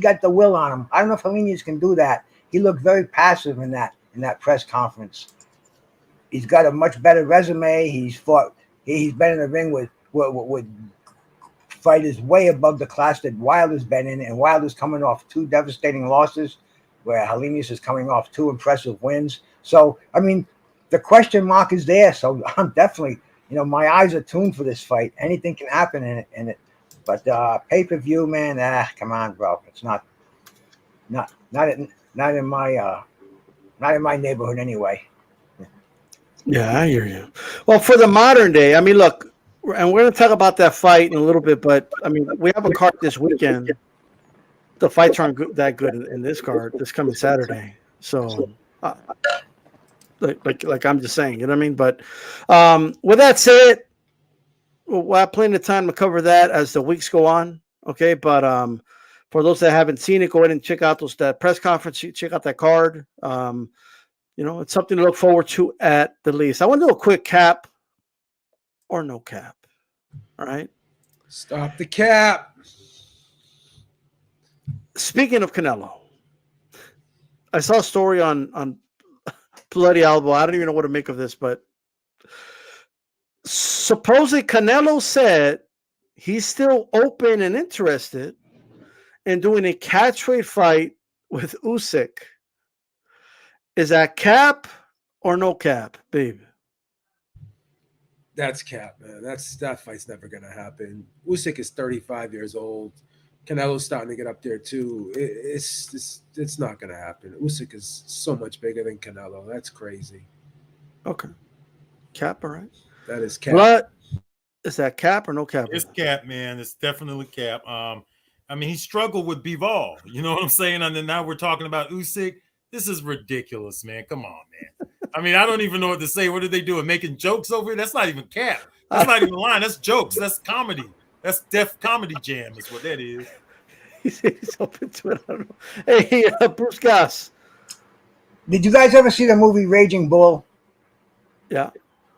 got the will on him. I don't know if Helenius can do that. He looked very passive in that press conference. He's got a much better resume. He's been in the ring with fighters way above the class that Wilder's been in, and Wilder's coming off 2 devastating losses, where Helenius is coming off 2 impressive wins. So, I mean, the question mark is there. So I'm definitely, you know, my eyes are tuned for this fight. Anything can happen in it. But pay-per-view, man, come on, bro. It's not in my neighborhood anyway. Yeah, I hear you. Well, for the modern day, I mean, look, and we're going to talk about that fight in a little bit, but I mean, we have a card this weekend. The fights aren't that good in this card this coming Saturday. So, like I'm just saying, you know what I mean? But with that said, we'll have plenty of time to cover that as the weeks go on. Okay, but for those that haven't seen it, go ahead and check out that press conference. Check out that card. You know, it's something to look forward to at the least. I want to do a quick cap or no cap. All right. Stop the cap. Speaking of Canelo, I saw a story on Bloody Elbow. I don't even know what to make of this, but supposedly Canelo said he's still open and interested in doing a catchweight fight with Usyk. Is that cap or no cap, babe? That's cap, man. That fight's never gonna happen. Usyk is 35 years old. Canelo's starting to get up there too. It's not gonna happen. Usyk is so much bigger than Canelo. That's crazy. Okay, cap, all right. That is cap. But is that cap or no cap? It's cap, man. It's definitely cap. I mean, he struggled with Bivol. You know what I'm saying? And then now we're talking about Usyk. This is ridiculous, man. Come on, man. I mean, I don't even know what to say. What are they doing? Making jokes over here? That's not even cap. That's not even a line. That's jokes. That's comedy. That's Def Comedy Jam is what that is. He's open to it. I don't know. Hey, Bruce Goss. Did you guys ever see the movie Raging Bull? Yeah.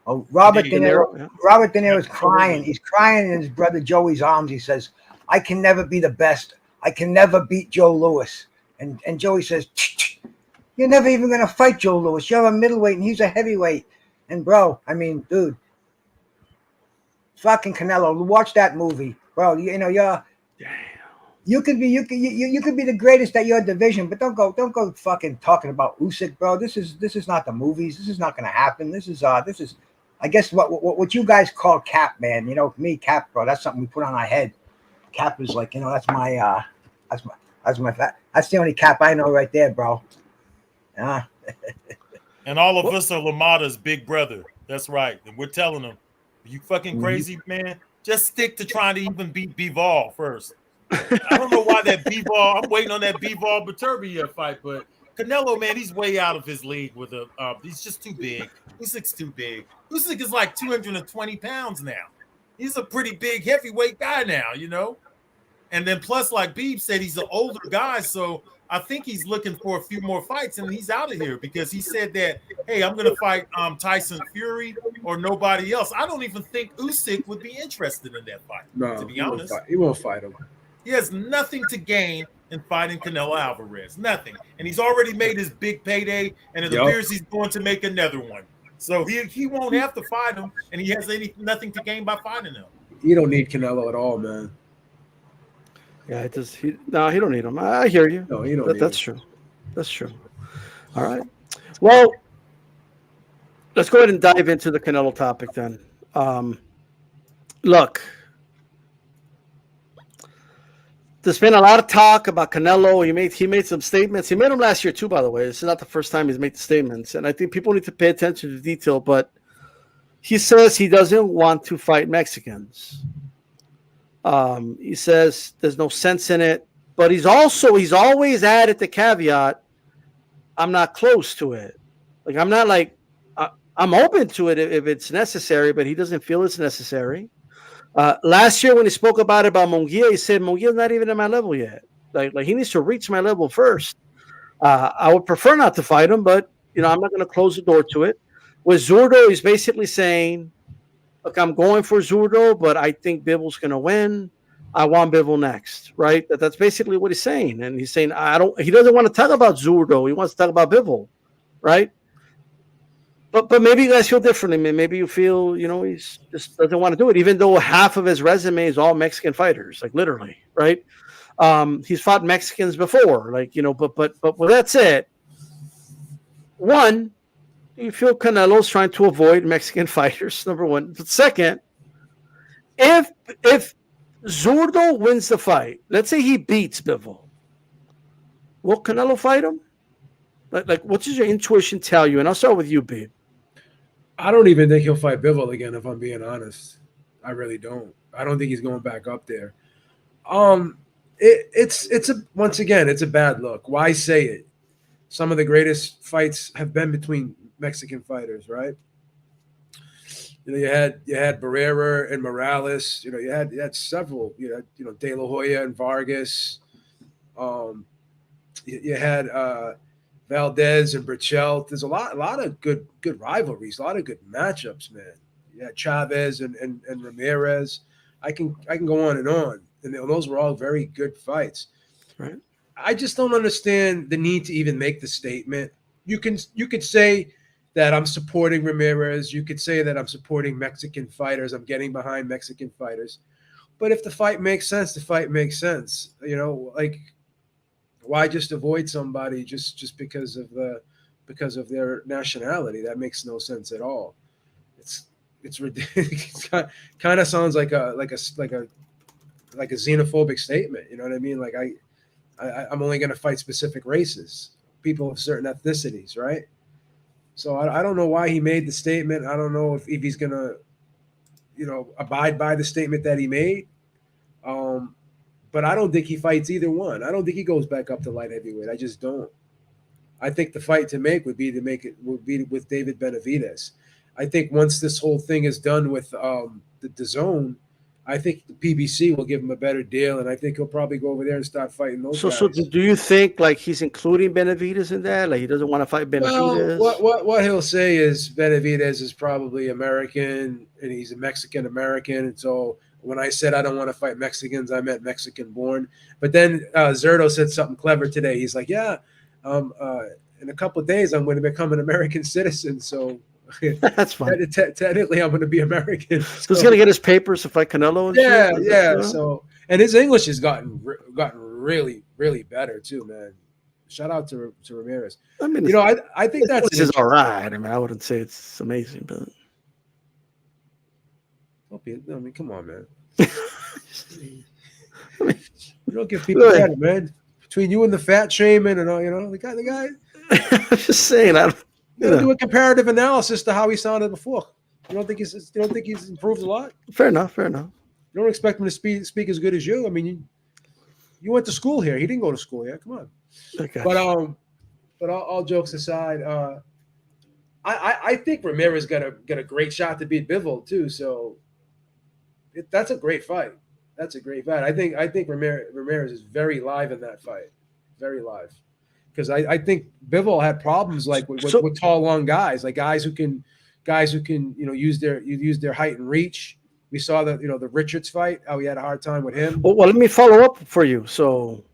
Oh, Robert De Niro. Yeah. Robert De Niro's crying. He's crying in his brother Joey's arms. He says, "I can never be the best. I can never beat Joe Louis." And Joey says, "You're never even going to fight Joe Louis. You're a middleweight and he's a heavyweight." And bro, I mean, dude, fucking Canelo, watch that movie, bro. You know, you could be the greatest at your division, but don't go fucking talking about Usyk, bro. This is not the movies. This is not going to happen. This is I guess what you guys call cap, man. You know, me cap, bro. That's something we put on our head. Cap is like, you know, that's That's the only cap I know right there, bro. Yeah. And all of us are Lamada's big brother. That's right. And we're telling him, you fucking crazy, man. Just stick to trying to even beat Bivol first. I don't know why that Bivol. I'm waiting on that Bivol Beterbiev fight, but Canelo, man, he's way out of his league with a. He's just too big. Usyk's too big. Usyk is like 220 pounds now. He's a pretty big heavyweight guy now, you know. And then plus, like Beeb said, he's an older guy, so I think he's looking for a few more fights, and he's out of here because he said that, hey, I'm going to fight Tyson Fury or nobody else. I don't even think Usyk would be interested in that fight, to be honest. He won't fight him. He has nothing to gain in fighting Canelo Alvarez, nothing. And he's already made his big payday, and it appears he's going to make another one. So he won't have to fight him, and he has nothing to gain by fighting him. You don't need Canelo at all, man. Yeah, it does. He don't need him. I hear you. No, you don't. That's true. That's true. All right. Well, let's go ahead and dive into the Canelo topic then. Look, there's been a lot of talk about Canelo. He made some statements. He made them last year too, by the way. This is not the first time he's made the statements, and I think people need to pay attention to detail. But he says he doesn't want to fight Mexicans. He says there's no sense in it, but he's always added the caveat, I'm not close to it. Like, I'm not like, I'm open to it if it's necessary, but he doesn't feel it's necessary. Last year when he spoke about Munguia, he said, Munguia's not even at my level yet. Like he needs to reach my level first. I would prefer not to fight him, but, I'm not going to close the door to it. With Zurdo, he's basically saying, look, I'm going for Zurdo, but I think Bivol's going to win. I want Bivol next, right? That's basically what he's saying. And he's saying, he doesn't want to talk about Zurdo. He wants to talk about Bivol, right? But maybe you guys feel differently. Maybe you feel, he just doesn't want to do it, even though half of his resume is all Mexican fighters, like literally, right? He's fought Mexicans before, but with that said, one, you feel Canelo's trying to avoid Mexican fighters, number one. But second, if Zurdo wins the fight, let's say he beats Bivol, will Canelo fight him? Like, what does your intuition tell you? And I'll start with you, Beeb. I don't even think he'll fight Bivol again, if I'm being honest. I really don't. I don't think he's going back up there. It's a bad look. Why say it? Some of the greatest fights have been between Mexican fighters, right? You had Barrera and Morales. You had several. De La Hoya and Vargas. You had Valdez and Burchell. There's a lot of good rivalries, a lot of good matchups, man. You had Chavez and Ramirez. I can go on, and those were all very good fights. Right. I just don't understand the need to even make the statement. You could say that I'm supporting Ramirez. You could say that I'm supporting Mexican fighters. I'm getting behind Mexican fighters. But if the fight makes sense, the fight makes sense. Why just avoid somebody just because of their nationality? That makes no sense at all. It's ridiculous. It kind of sounds like a xenophobic statement. You know what I mean? Like I'm only going to fight specific races, people of certain ethnicities, right? So I don't know why he made the statement. I don't know if he's going to, abide by the statement that he made. But I don't think he fights either one. I don't think he goes back up to light heavyweight. I just don't. I think the fight to make would be with David Benavidez. I think once this whole thing is done with the zone, I think the PBC will give him a better deal, and I think he'll probably go over there and start fighting those guys. So do you think like he's including Benavidez in that? Like he doesn't want to fight Benavidez? Well, what he'll say is Benavidez is probably American, and he's a Mexican American, and so when I said I don't want to fight Mexicans, I meant Mexican born. But then Zurdo said something clever today. He's like, yeah, in a couple of days I'm going to become an American citizen, so. That's fine. Technically, I'm going to be Be so he's going to get his papers to fight Canelo. And yeah. So, and his English has gotten really, really better too, man. Shout out to Ramirez. I mean, I think that's is all right. I mean, I wouldn't say it's amazing, but come on, man. You don't give people Really? credit, man. Between you and the fat shaming and all, the guy. I'm just saying. You gotta do a comparative analysis to how he sounded before. You don't think he's improved a lot? Fair enough. Fair enough. You don't expect him to speak as good as you. I mean, you went to school here. He didn't go to school here. Come on. Okay. But all jokes aside, I think Ramirez got a great shot to beat Bivol too. So that's a great fight. That's a great fight. I think Ramirez is very live in that fight. Very live. Because I think Bivol had problems like with tall, long guys, like guys who can use their height and reach. We saw that the Richards fight, how he had a hard time with him. Well, let me follow up for you. So,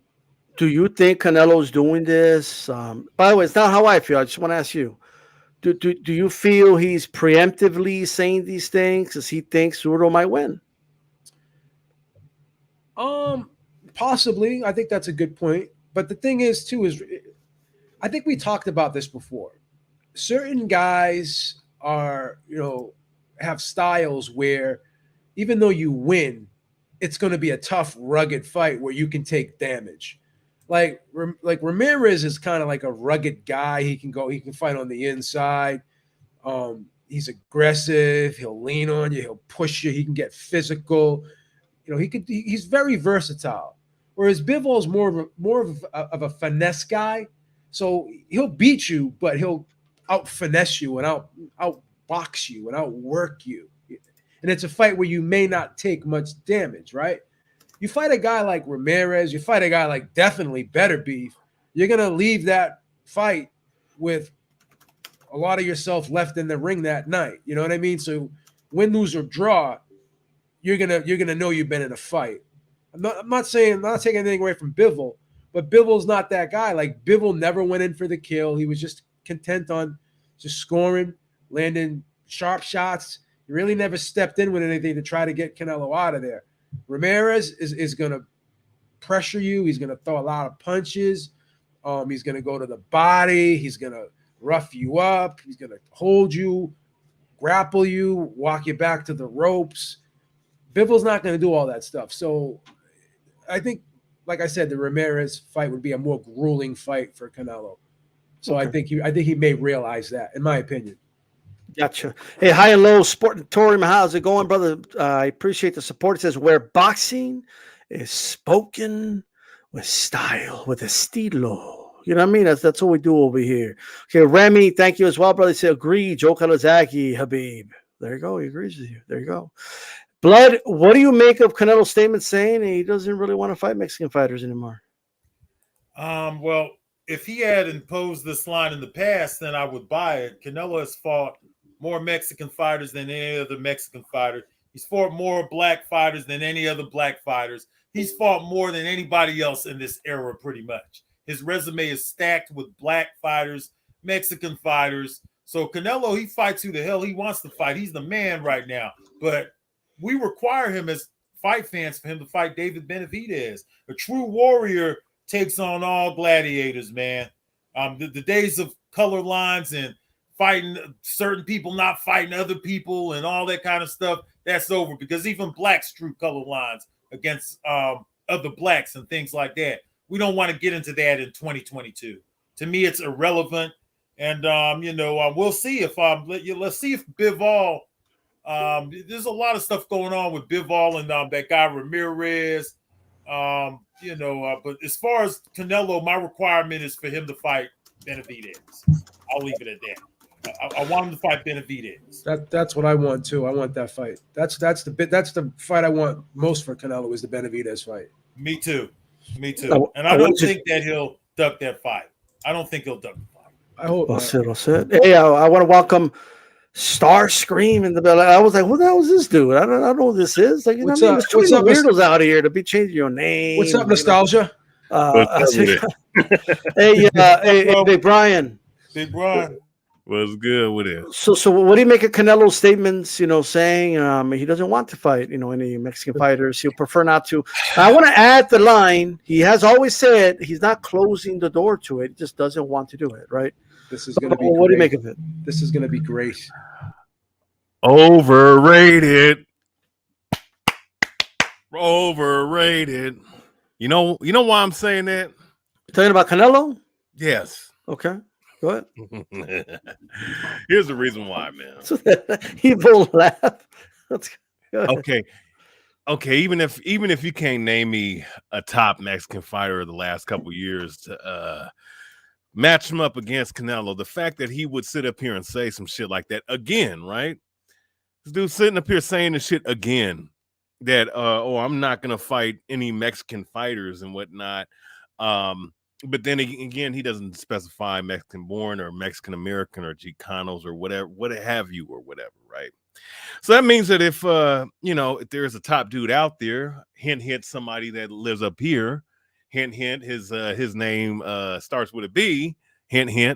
do you think Canelo's doing this? By the way, it's not how I feel. I just want to ask you: Do you feel he's preemptively saying these things because he thinks Zurdo might win? Possibly. I think that's a good point. But the thing is, too, I think we talked about this before. Certain guys are, have styles where even though you win, it's going to be a tough, rugged fight where you can take damage. Like Ramirez is kind of like a rugged guy. He can fight on the inside. He's aggressive. He'll lean on you. He'll push you. He can get physical. He's very versatile. Whereas Bivol is more of a finesse guy. So he'll beat you, but he'll out finesse you and out box you and outwork you. And it's a fight where you may not take much damage, right? You fight a guy like Ramirez, you fight a guy like definitely Better Beef, you're gonna leave that fight with a lot of yourself left in the ring that night. You know what I mean? So win, lose, or draw, you're gonna know you've been in a fight. I'm not taking anything away from Bivol, but Bivol's not that guy. Like Bivol never went in for the kill. He was just content on just scoring, landing sharp shots. He really never stepped in with anything to try to get Canelo out of there. Ramirez is going to pressure you. He's going to throw a lot of punches. He's going to go to the body. He's going to rough you up. He's going to hold you, grapple you, walk you back to the ropes. Bivol's not going to do all that stuff. So I think, like I said, the Ramirez fight would be a more grueling fight for Canelo. So okay. I think he may realize that, in my opinion. Gotcha. Hey, High and Low Sportatorium, how's it going, brother? I appreciate the support. It says where boxing is spoken with style, with estilo. You know what I mean? That's what we do over here. Okay, Remy, thank you as well, brother. He said, agree, Joe Kalazaki, Habib. There you go. He agrees with you. There you go. Blood, what do you make of Canelo's statement saying he doesn't really want to fight Mexican fighters anymore? Well, if he had imposed this line in the past, then I would buy it. Canelo has fought more Mexican fighters than any other Mexican fighter. He's fought more black fighters than any other black fighters. He's fought more than anybody else in this era, pretty much. His resume is stacked with black fighters, Mexican fighters. So Canelo, he fights who the hell he wants to fight. He's the man right now. But we require him as fight fans for him to fight David Benavidez. A true warrior takes on all gladiators, man. The days of color lines and fighting certain people, not fighting other people and all that kind of stuff, that's over, because even blacks drew color lines against other blacks and things like that. We don't want to get into that in 2022. To me, it's irrelevant. And, we'll see if let's see if Bivol, there's a lot of stuff going on with Bivol and that guy Ramirez, but as far as Canelo, my requirement is for him to fight Benavidez. I'll leave it at that. I want him to fight Benavidez. That's what I want too. I want that fight. That's the fight I want most for Canelo, is the Benavidez fight. Me too. And I don't think that he'll duck that fight. I don't think he'll duck the fight. I hope. I'll sit. Hey, I want to welcome Star Scream in the bell. I was like, who the hell is this dude? I don't know who this is. Like, what's there's too many up, weirdos out here to be changing your name. What's up, Nostalgia? Hey, Big Brian. Big Brian. What's good with it? So what do you make of Canelo's statements, saying he doesn't want to fight, any Mexican fighters. He'll prefer not to. I want to add the line. He has always said he's not closing the door to it. He just doesn't want to do it, right? This is going to be What do you make of it? This is going to be great. Overrated. You know why I'm saying that? Talking about Canelo? Yes. Okay, go ahead. Here's the reason why, man. He will laugh. Let's go ahead. Okay. Even if you can't name me a top Mexican fighter of the last couple of years to match him up against Canelo, the fact that he would sit up here and say some shit like that again, right? This dude sitting up here saying the shit again that I'm not gonna fight any Mexican fighters and whatnot. But then again, he doesn't specify Mexican born or Mexican American or Chicanos or whatever, what have you, or whatever, right? So that means that if if there's a top dude out there, hint, somebody that lives up here, hint, his name starts with a B, hint, he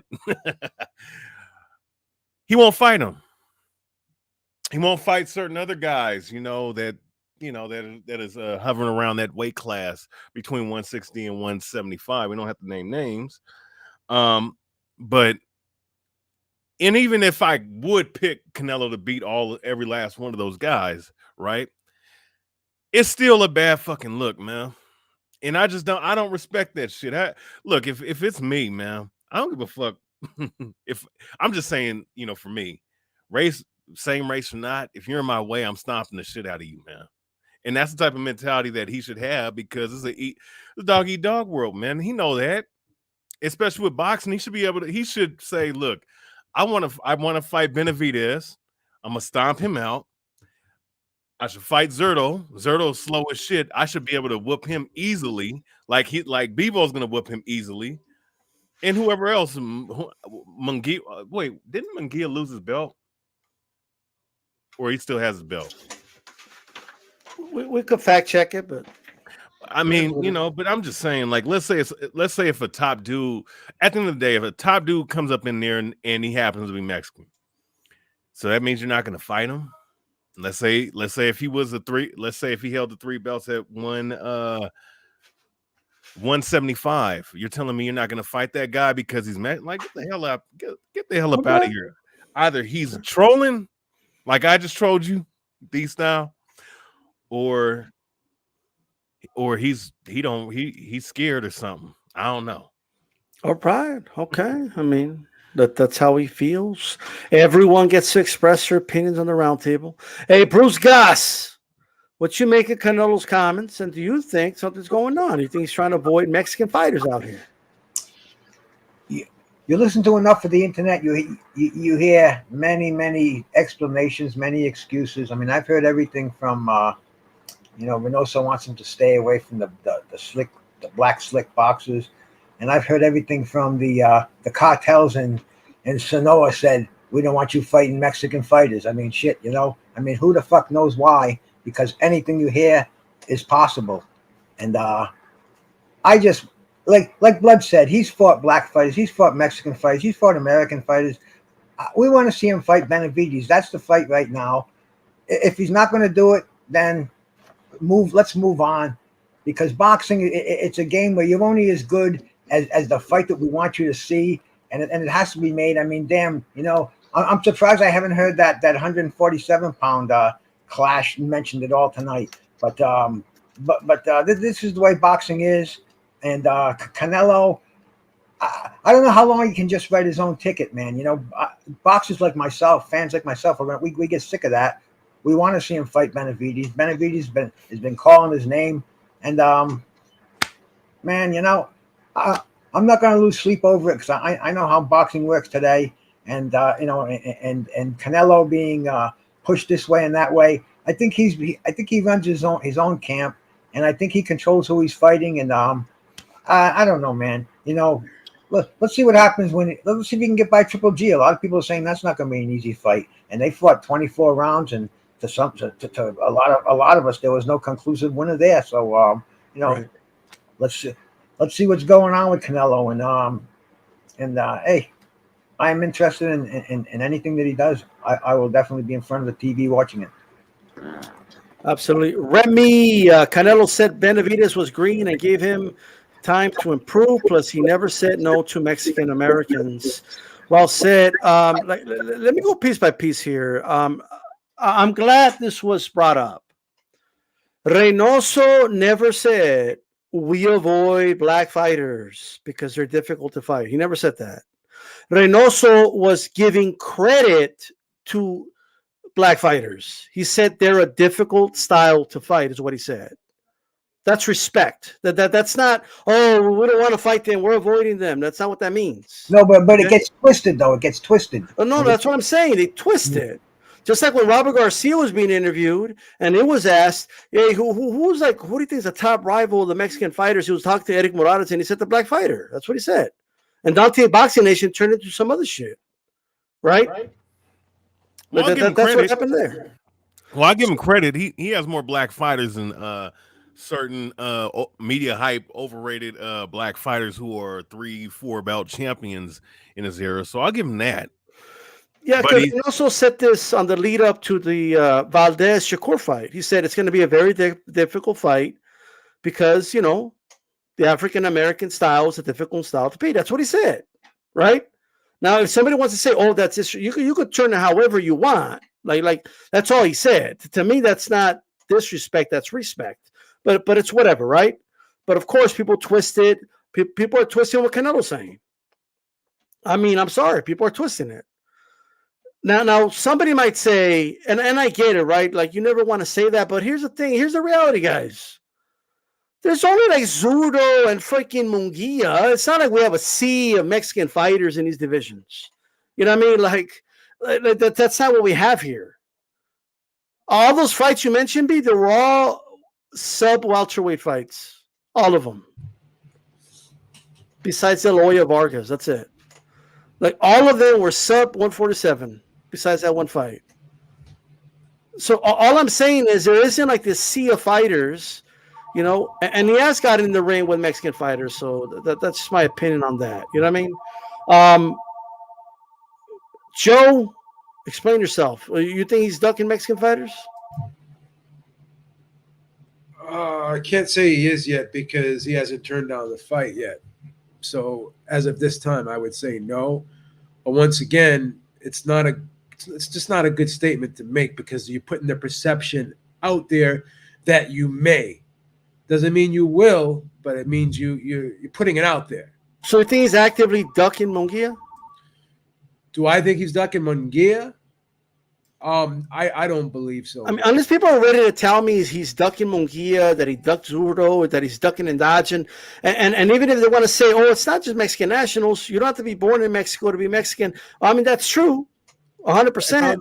won't fight him. He won't fight certain other guys, that is hovering around that weight class between 160 and 175. We don't have to name names. But even if I would pick Canelo to beat every last one of those guys, right? It's still a bad fucking look, man. And I don't respect that shit. Look, if it's me, man, I don't give a fuck. If I'm just saying, for me, same race or not, if you're in my way, I'm stomping the shit out of you, man. And that's the type of mentality that he should have, because it's a dog eat dog world, man. He know that, especially with boxing. He should say, look, I want to fight Benavidez. I'm gonna stomp him out. I should fight Zurdo. Zurdo's slow as shit. I should be able to whoop him easily, like Bebo's gonna whoop him easily, and whoever else. Munguia. Wait, didn't Munguia lose his belt, or he still has his belt? We could fact check it, but I mean, but I'm just saying, like, let's say if a top dude, at the end of the day, if a top dude comes up in there and he happens to be Mexican, so that means you're not going to fight him. Let's say if he was let's say if he held the 3 belts at 175, you're telling me you're not going to fight that guy because he's like, get the hell up, get the hell up out of here. Either he's trolling, like I just trolled you, D style, or he's scared or something. I don't know. All right. Okay. I mean, that's how he feels. Everyone gets to express their opinions on the roundtable. Hey, Bruce Goss, what you make of Canelo's comments, and do you think something's going on? Do you think he's trying to avoid Mexican fighters out here? You listen to enough of the internet, you hear many explanations, many excuses. I mean, I've heard everything from Reynoso wants him to stay away from the black slick boxers, and I've heard everything from the cartels in Sonora said, we don't want you fighting Mexican fighters. I mean, shit, I mean, who the fuck knows why? Because anything you hear is possible, and I just like Blood said, he's fought black fighters, he's fought Mexican fighters, he's fought American fighters. We want to see him fight Benavidez. That's the fight right now. If he's not going to do it, then let's move on, because boxing, it's a game where you're only as good as the fight that we want you to see, and it has to be made. I mean, damn, I'm surprised I haven't heard that 147-pound clash mentioned at all tonight. But this is the way boxing is, and Canelo, I don't know how long he can just write his own ticket, man. Boxers like myself, fans like myself, we get sick of that. We want to see him fight Benavidez. Benavidez has been calling his name, and man, I'm not going to lose sleep over it, because I know how boxing works today, and and Canelo being pushed this way and that way. I think he runs his own camp, and I think he controls who he's fighting. And I don't know, man. Let's see what happens let's see if he can get by Triple G. A lot of people are saying that's not going to be an easy fight, and they fought 24 rounds, and to a lot of us, there was no conclusive winner there. So right. Let's see what's going on with Canelo, and hey, I am interested in anything that he does. I will definitely be in front of the TV watching it. Absolutely. Remy, Canelo said Benavidez was green and gave him time to improve. Plus, he never said no to Mexican Americans. Well said. Let me go piece by piece here. I'm glad this was brought up. Reynoso never said we avoid black fighters because they're difficult to fight. He never said that. Reynoso was giving credit to black fighters. He said they're a difficult style to fight, is what he said. That's respect. That's not, oh, we don't want to fight them, we're avoiding them. That's not what that means. No, but it gets twisted, though. It gets twisted. Oh, no, that's what I'm saying. They twist it. Just like when Robert Garcia was being interviewed and it was asked, hey, who's like, who do you think is the top rival of the Mexican fighters? He was talking to Eric Morales and he said the black fighter. That's what he said. And Dante Boxing Nation turned into some other shit. Right? Well, That's what happened there. Well, I give him credit. He has more black fighters than certain media hype overrated black fighters who are 3-4 belt champions in his era. So I'll give him that. Yeah, because he also said this on the lead up to the Valdez Shakur fight. He said it's going to be a very difficult fight because, you know, the African American style is a difficult style to beat. That's what he said, right? Now, if somebody wants to say, "Oh, that's this," you could turn it however you want. Like that's all he said. To me, that's not disrespect. That's respect. But it's whatever, right? But of course, people twist it. People are twisting what Canelo's saying. I mean, I'm sorry, people are twisting it. Now, somebody might say, and I get it, right? Like you never want to say that, but here's the thing. Here's the reality, guys. There's only like Zurdo and freaking Munguia. It's not like we have a sea of Mexican fighters in these divisions. You know what I mean? Like that's not what we have here. All those fights you mentioned, B, they were all sub-welterweight fights. All of them. Besides Eloy Vargas. That's it. Like all of them were sub-147. Besides that one fight. So all I'm saying is there isn't like this sea of fighters, you know, and he has got in the ring with Mexican fighters. So that's just my opinion on that. You know what I mean? Joe, explain yourself. You think he's ducking Mexican fighters? I can't say he is yet because he hasn't turned down the fight yet. So as of this time, I would say no. But once again, it's just not a good statement to make because you're putting the perception out there that you may. Doesn't mean you will, but it means you're putting it out there. So you think he's actively ducking Munguia? Do I think he's ducking Munguia? I don't believe so. I mean, unless people are ready to tell me he's ducking Munguia, that he ducked Zurdo, that he's ducking and dodging, and even if they want to say, oh, it's not just Mexican nationals, you don't have to be born in Mexico to be Mexican. I mean, that's true, 100%.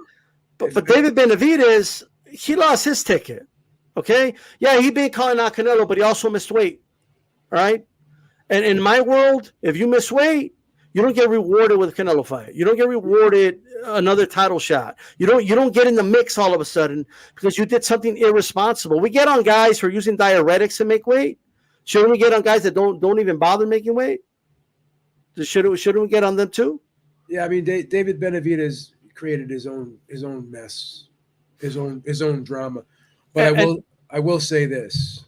But David Benavidez, he lost his ticket. Okay, yeah, he been calling out Canelo, but he also missed weight. All right, and in my world, if you miss weight, you don't get rewarded with a Canelo fight. You don't get rewarded another title shot. You don't get in the mix all of a sudden because you did something irresponsible. We get on guys who are using diuretics to make weight. Shouldn't we get on guys that don't even bother making weight? Shouldn't we get on them too? Yeah, I mean, David Benavidez created his own mess, his own drama. But I will say this: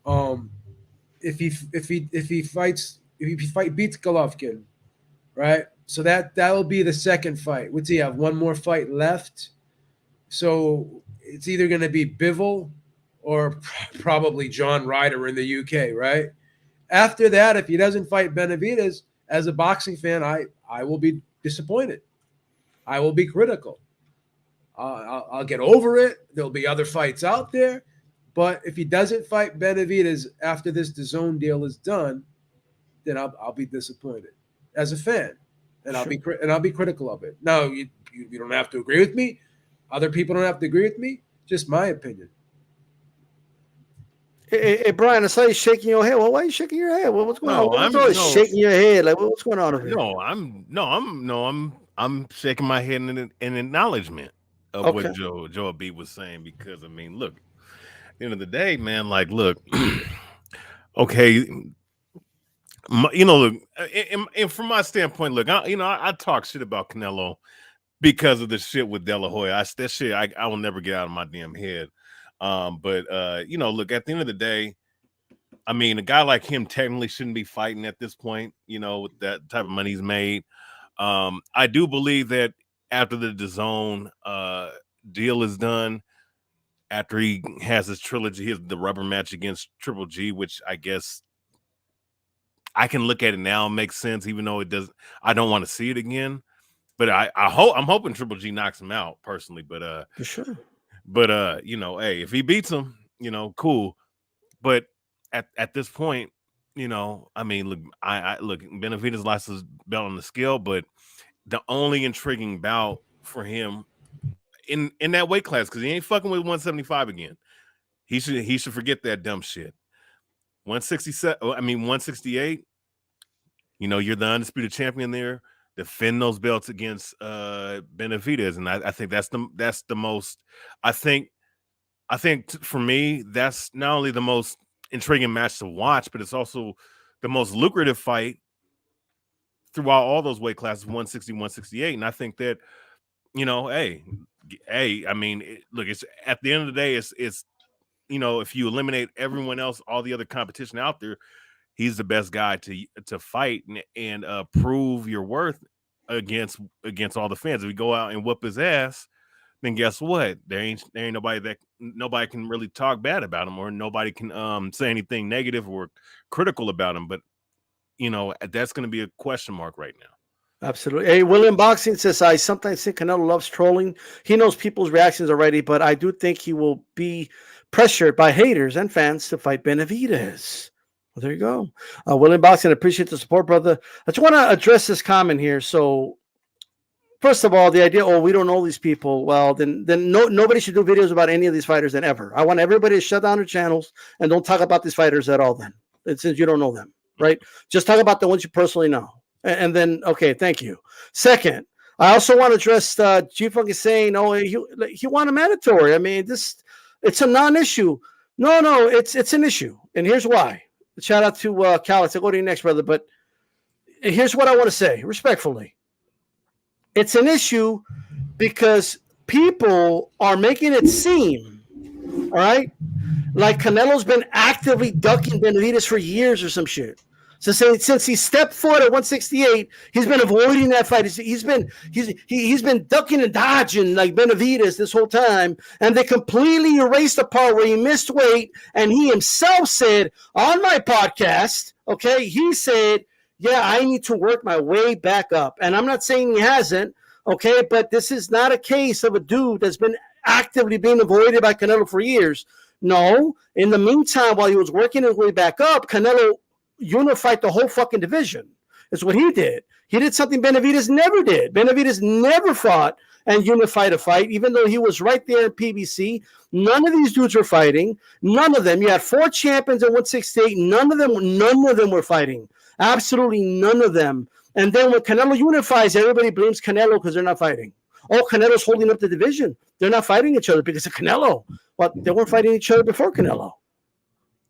if he beats Golovkin, right? So that'll be the second fight. What's he have? One more fight left. So it's either going to be Bivol or probably John Ryder in the UK, right? After that, if he doesn't fight Benavidez, as a boxing fan, I will be disappointed. I will be critical. I'll get over it. There'll be other fights out there. But if he doesn't fight Benavidez after this DAZN deal is done, then I'll be disappointed as a fan, and sure. I'll be critical of it. Now you don't have to agree with me. Other people don't have to agree with me. Just my opinion. Hey, Brian, I saw you shaking your head. Well, why are you shaking your head? What's going on? I'm always shaking your head. Like, what's going on over here? I'm shaking my head in acknowledgement of what Joe B was saying, because I mean, look, at the end of the day, man, like, look, okay, look, and from my standpoint, look, I talk shit about Canelo because of the shit with De La Hoya. That shit I will never get out of my damn head. But look, at the end of the day, I mean, a guy like him technically shouldn't be fighting at this point, with that type of money he's made. I do believe that after the DAZN deal is done, after he has his trilogy, the rubber match against Triple G, which I guess I can look at it now and make sense, even though it doesn't. I don't want to see it again, but I'm hoping Triple G knocks him out personally. But For sure. But you know, hey, if he beats him, you know, cool. But at this point, you know, I mean, look, I look, Benavidez lost his belt on the scale, but the only intriguing bout for him in that weight class, because he ain't fucking with 175 again. He should forget that dumb shit. 167, I mean 168. You know, you're the undisputed champion there. Defend those belts against Benavidez, and I think that's the most. I think for me, that's not only the most intriguing match to watch, but it's also the most lucrative fight throughout all those weight classes, 160, 168. And I think that, you know, hey, I mean, look, it's at the end of the day, it's you know, if you eliminate everyone else, all the other competition out there, he's the best guy to fight and prove your worth against all the fans. If we go out and whoop his ass, then guess what? There ain't nobody can really talk bad about him, or nobody can say anything negative or critical about him. But you know, that's going to be a question mark right now. Absolutely. Hey, William Boxing says, I sometimes think Canelo loves trolling. He knows people's reactions already, but I do think he will be pressured by haters and fans to fight Benavidez. Well, there you go. William Boxing, appreciate the support, brother. I just want to address this comment here. So, first of all, the idea, we don't know these people. Well, then nobody should do videos about any of these fighters than ever. I want everybody to shut down their channels and don't talk about these fighters at all then, since you don't know them, right? Just talk about the ones you personally know. And then, okay, thank you. Second, I also want to address G-Funk is saying, he won a mandatory. I mean, it's a non-issue. No, it's an issue. And here's why. Shout out to Calix. I'll go to you next, brother. But here's what I want to say, respectfully. It's an issue because people are making it seem, all right, like Canelo's been actively ducking Benavidez for years or some shit. So since he stepped foot at 168, he's been avoiding that fight. He's been ducking and dodging like Benavidez this whole time, and they completely erased the part where he missed weight. And he himself said on my podcast, okay, he said, yeah, I need to work my way back up. And I'm not saying he hasn't, okay, but this is not a case of a dude that's been actively being avoided by Canelo for years. No, in the meantime, while he was working his way back up, Canelo unified the whole fucking division. Is what he did. He did something Benavidez never did. Benavidez never fought and unified a fight, even though he was right there in PBC. None of these dudes were fighting. None of them. You had 4 champions at 168. None of them were fighting. Absolutely none of them. And then when Canelo unifies, everybody blames Canelo because they're not fighting. Oh, Canelo's holding up the division. They're not fighting each other because of Canelo. Well, they weren't fighting each other before Canelo.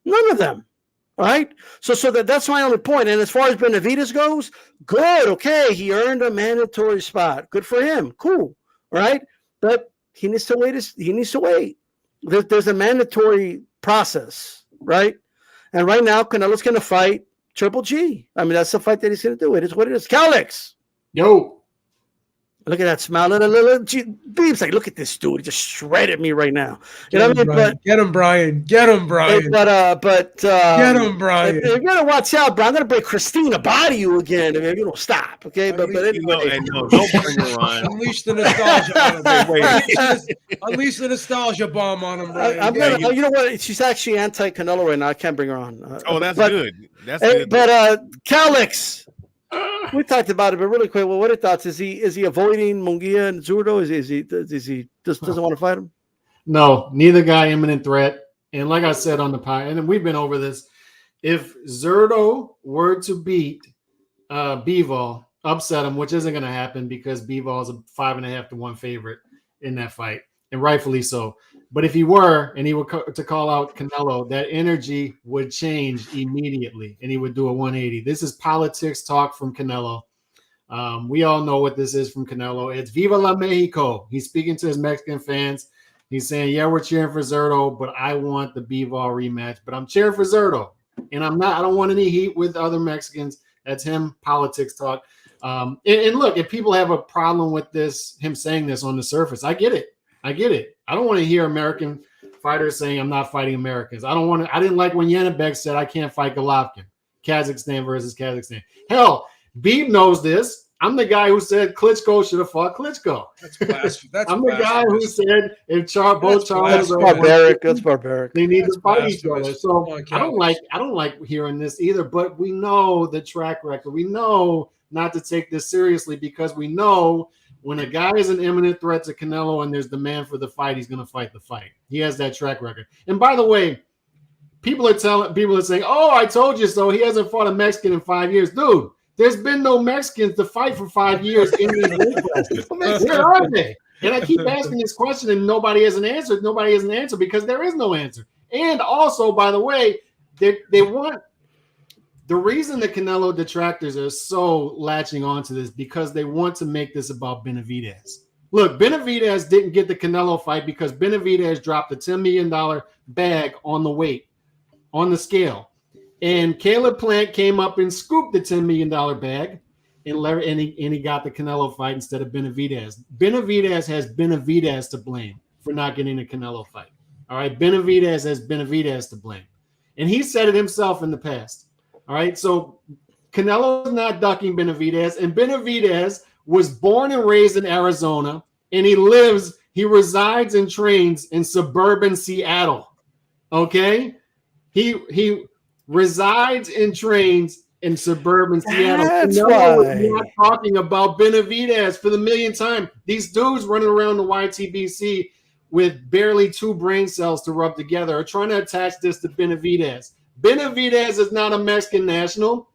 None of them. All right. So that's my only point. And as far as Benavidez goes, good. Okay. He earned a mandatory spot. Good for him. Cool. All right. But he needs to wait. There's a mandatory process. Right. And right now, Canelo's going to fight Triple G. I mean, that's the fight that he's going to do. It is what it is. Calix. Yo. Look at that smile. Beeb's like, look at this dude. He just shredded me right now. You know what I mean? But get him, Brian. Get him, Brian. But get him, Brian. You gotta watch out, bro. I'm gonna break Christina body you again if you don't stop. Okay, but anyway. No, don't bring her on. Unleash the nostalgia on him. Unleash the nostalgia bomb on him, Brian. You know what? She's actually anti-Canelo right now. I can't bring her on. That's good. That's good. But Calix. We talked about it, but really quick. Well, what are your thoughts? Is he avoiding Munguia and Zurdo? Is he doesn't want to fight him? No, neither guy imminent threat. And like I said on the pod, and we've been over this. If Zurdo were to beat Bivol, upset him, which isn't going to happen because Bivol is a 5.5 to 1 favorite in that fight, and rightfully so. But if he were, and he were to call out Canelo, that energy would change immediately, and he would do a 180. This is politics talk from Canelo. We all know what this is from Canelo. It's Viva la Mexico. He's speaking to his Mexican fans. He's saying, yeah, we're cheering for Zurdo, but I want the Bivol rematch. But I'm cheering for Zurdo, and I don't want any heat with other Mexicans. That's him, politics talk. And look, if people have a problem with this, him saying this on the surface, I get it. I don't want to hear American fighters saying I'm not fighting Americans. I didn't like when Yanibek said I can't fight Golovkin. Kazakhstan versus Kazakhstan. Hell, Beeb knows this. I'm the guy who said Klitschko should have fought Klitschko. That's blasphemous. I'm the guy who said if both Charles are barbaric. That's barbaric. they need That's to fight each blasphemous. other. So Come on, I don't like hearing this either. But we know the track record. We know not to take this seriously because we know when a guy is an imminent threat to Canelo and there's demand for the fight, he's going to fight the fight. He has that track record. And by the way, people are saying, "Oh, I told you so." He hasn't fought a Mexican in 5 years, dude. There's been no Mexicans to fight for 5 years in these weight classes. Where are they? And I keep asking this question, and nobody has an answer. Nobody has an answer because there is no answer. And also, by the way, they want the reason the Canelo detractors are so latching onto this because they want to make this about Benavidez. Look, Benavidez didn't get the Canelo fight because Benavidez dropped a $10 million bag on the weight, on the scale. And Caleb Plant came up and scooped the $10 million bag, and he got the Canelo fight instead of Benavidez. Benavidez has Benavidez to blame for not getting the Canelo fight. All right, Benavidez has Benavidez to blame. And he said it himself in the past. All right, so Canelo is not ducking Benavidez, and Benavidez was born and raised in Arizona, and he resides and trains in suburban Seattle. Okay? He resides and trains in suburban Seattle. That's We're not talking about Benavidez for the millionth time. These dudes running around the YTBC with barely 2 brain cells to rub together are trying to attach this to Benavidez. Benavidez is not a Mexican national.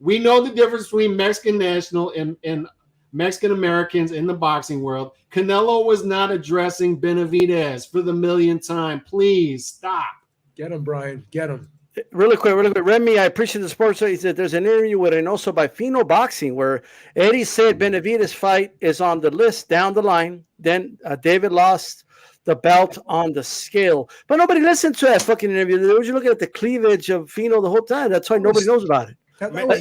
We know the difference between Mexican national and Mexican Americans in the boxing world. Canelo was not addressing Benavidez for the millionth time. Please stop. Get him, Brian. Get him. Really quick. Remy, I appreciate the sports. He said there's an interview with Reynoso by Fino Boxing where Eddie said Benavidez' fight is on the list down the line. Then David lost the belt on the scale. But nobody listened to that fucking interview. They were just looking at the cleavage of Fino the whole time. That's why nobody knows about it.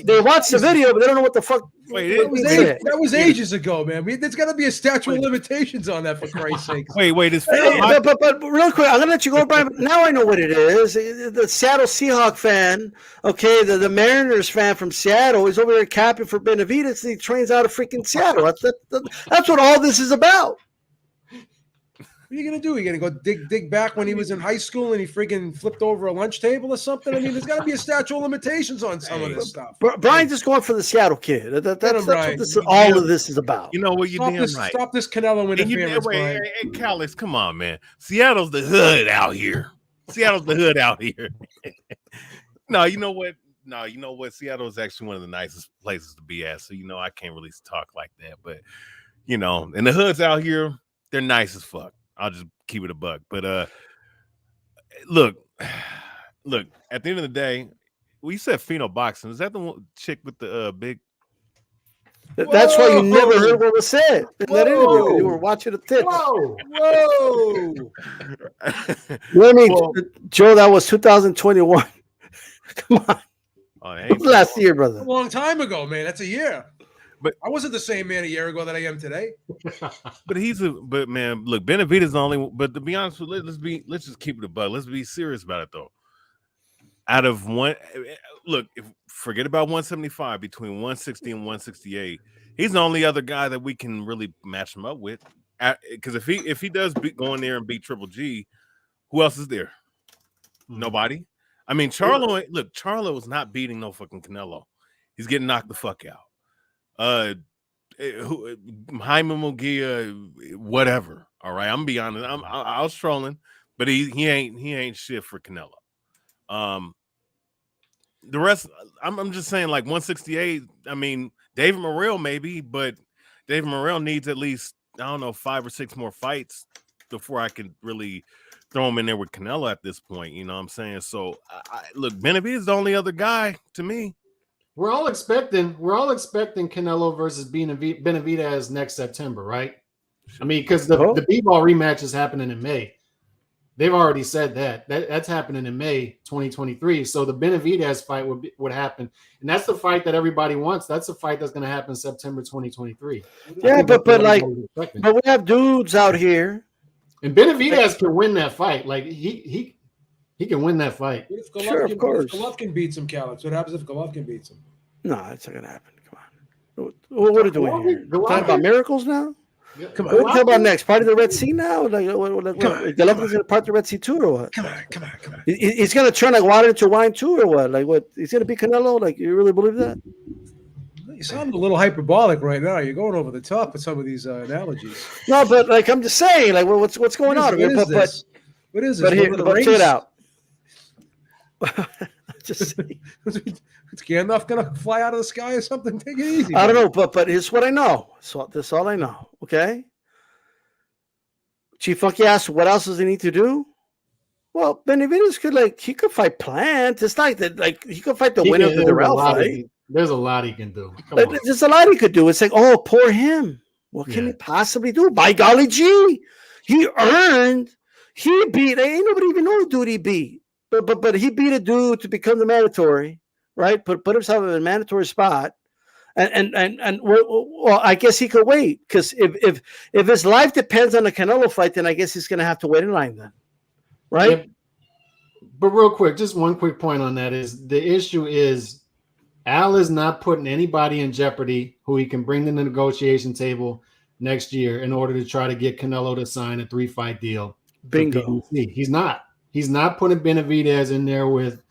They watch the video, but they don't know what the fuck. That was ages ago, man. There's got to be a statute of limitations on that, for Christ's sake. Wait, is But real quick, I'm gonna let you go, Brian. But now I know what it is. The Seattle Seahawks fan, okay, the Mariners fan from Seattle is over there capping for Benavidez. He trains out of freaking Seattle. That's what all this is about. What are you gonna do? You gonna go dig back when he was in high school and he freaking flipped over a lunch table or something? I mean, there's got to be a statute of limitations on some of this stuff. Brian's just going for the Seattle kid. That's what all of this is about. You know what? You're damn right. Stop this Canelo interference, Brian. Hey, Callis, come on, man. Seattle's the hood out here. No, you know what? Seattle is actually one of the nicest places to be at. So, I can't really talk like that. But, and the hoods out here, they're nice as fuck. I'll just keep it a buck. But look, at the end of the day, you said Fino Boxing. Is that the chick with the big? That's why you never heard what was said in that interview. You were watching the tits. Whoa. Joe, that was 2021. Come on. Oh, last year, brother. A long time ago, man. That's a year. But I wasn't the same man a year ago that I am today. But man, look, Benavidez is the only. But to be honest with you, let's just keep it a buck. Let's be serious about it though. Out of forget about 175, between 160 and 168, he's the only other guy that we can really match him up with. Because if he does go in there and beat Triple G, who else is there? Nobody. I mean, Charlo is not beating no fucking Canelo. He's getting knocked the fuck out. Jaime Munguia, whatever. All right, I'm gonna be honest. I was trolling, but he ain't shit for Canelo. The rest, I'm just saying, like 168. I mean, David Morrell maybe, but David Morrell needs at least 5 or 6 more fights before I can really throw him in there with Canelo at this point. You know what I'm saying? So look, Benavidez is the only other guy to me. We're all expecting Canelo versus Benavidez next September, right? I mean, because the B-ball rematch is happening in May. They've already said that's happening in May 2023. So the Benavidez fight would happen, and that's the fight that everybody wants. That's the fight that's going to happen September 2023. Yeah, but we have dudes out here And Benavidez can win that fight. Like he can win that fight. What if Golovkin, Sure, of course. What if Golovkin beats him, Calix? What happens if Golovkin beats him? No, it's not gonna happen. Come on. What are we doing here? Talking about miracles now? Come What are we on. talking about next? Part of the Red Sea now? Like, Golovkin's gonna part the Red Sea too, or what? Come on. He's gonna turn like water into wine too, or what? Like what? He's gonna be Canelo? Like you really believe that? You sound a little hyperbolic right now. You're going over the top with some of these analogies. No, but like I'm just saying, like what's going on? What is this? What is this? But here, One of the but check rings? it out. Just saying. Is Gandalf gonna fly out of the sky or something? Take it easy. I don't know, but here's what I know. So this is all I know. Okay. Chief Funky asked, what else does he need to do? Well, Benavidez could fight Plant. It's not that he could fight the winner of the Dirrell fight. There's a lot he can do. Come on. There's a lot he could do. It's like, oh, poor him. What can he possibly do? By golly gee, he beat. Ain't nobody even know the dude he beat. But he beat a dude to become the mandatory, right? Put himself in a mandatory spot. And well, I guess he could wait, because if his life depends on the Canelo fight, then I guess he's going to have to wait in line then, right? Yeah. But real quick, just one quick point on that is the issue is Al is not putting anybody in jeopardy who he can bring to the negotiation table next year in order to try to get Canelo to sign a 3-fight deal. Bingo. He's not putting Benavidez in there with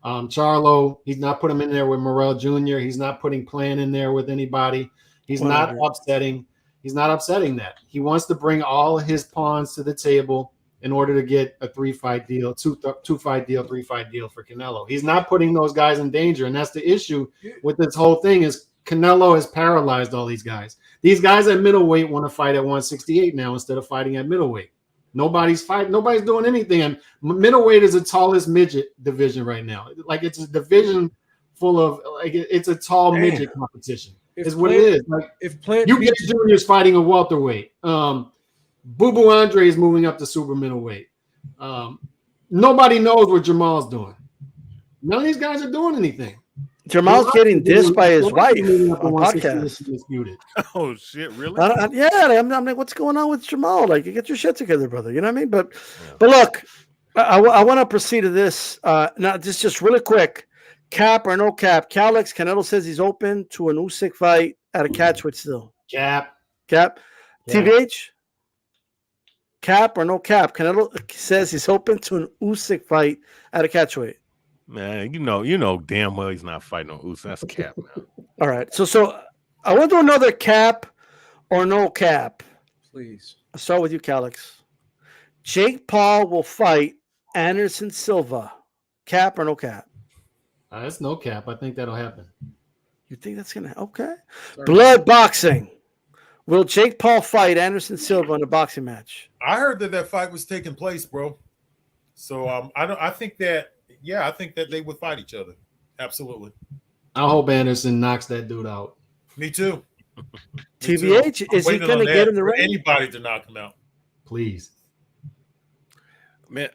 Charlo. He's not putting him in there with Morrell Jr. He's not putting Plan in there with anybody. He's not upsetting that. He wants to bring all his pawns to the table in order to get a 3-fight deal, 2-fight deal, 3-fight deal for Canelo. He's not putting those guys in danger. And that's the issue with this whole thing is Canelo has paralyzed all these guys. These guys at middleweight want to fight at 168 now instead of fighting at middleweight. Nobody's doing anything. And middleweight is the tallest midget division right now. Like it's a division full of it's a tall midget competition. Is what it is. Like if Plant you get juniors fighting a welterweight. Boo Boo Andre is moving up to super middleweight. Nobody knows what Jamal's doing. None of these guys are doing anything. Jamal's getting dissed by his wife on podcast. Oh shit! Really? I'm like, what's going on with Jamal? Like, you get your shit together, brother. You know what I mean? But look, I want to proceed to this. Now, just really quick, cap or no cap? Calix Canelo says he's open to an Usyk fight at a catchweight still. Cap. TVH. Cap or no cap? Canelo says he's open to an Usyk fight at a catchweight. Man, you know damn well he's not fighting on Usyk. That's cap now. All right. So I want to do another cap or no cap. Please. I'll start with you, Calix. Jake Paul will fight Anderson Silva. Cap or no cap? That's no cap. I think that'll happen. You think that's going to okay? Sorry. Blood boxing. Will Jake Paul fight Anderson Silva in a boxing match? I heard that fight was taking place, bro. So I think that they would fight each other. Absolutely. I hope Anderson knocks that dude out. Me too. TBH, is he going to get in the ring? Anybody to knock him out. Please. Man,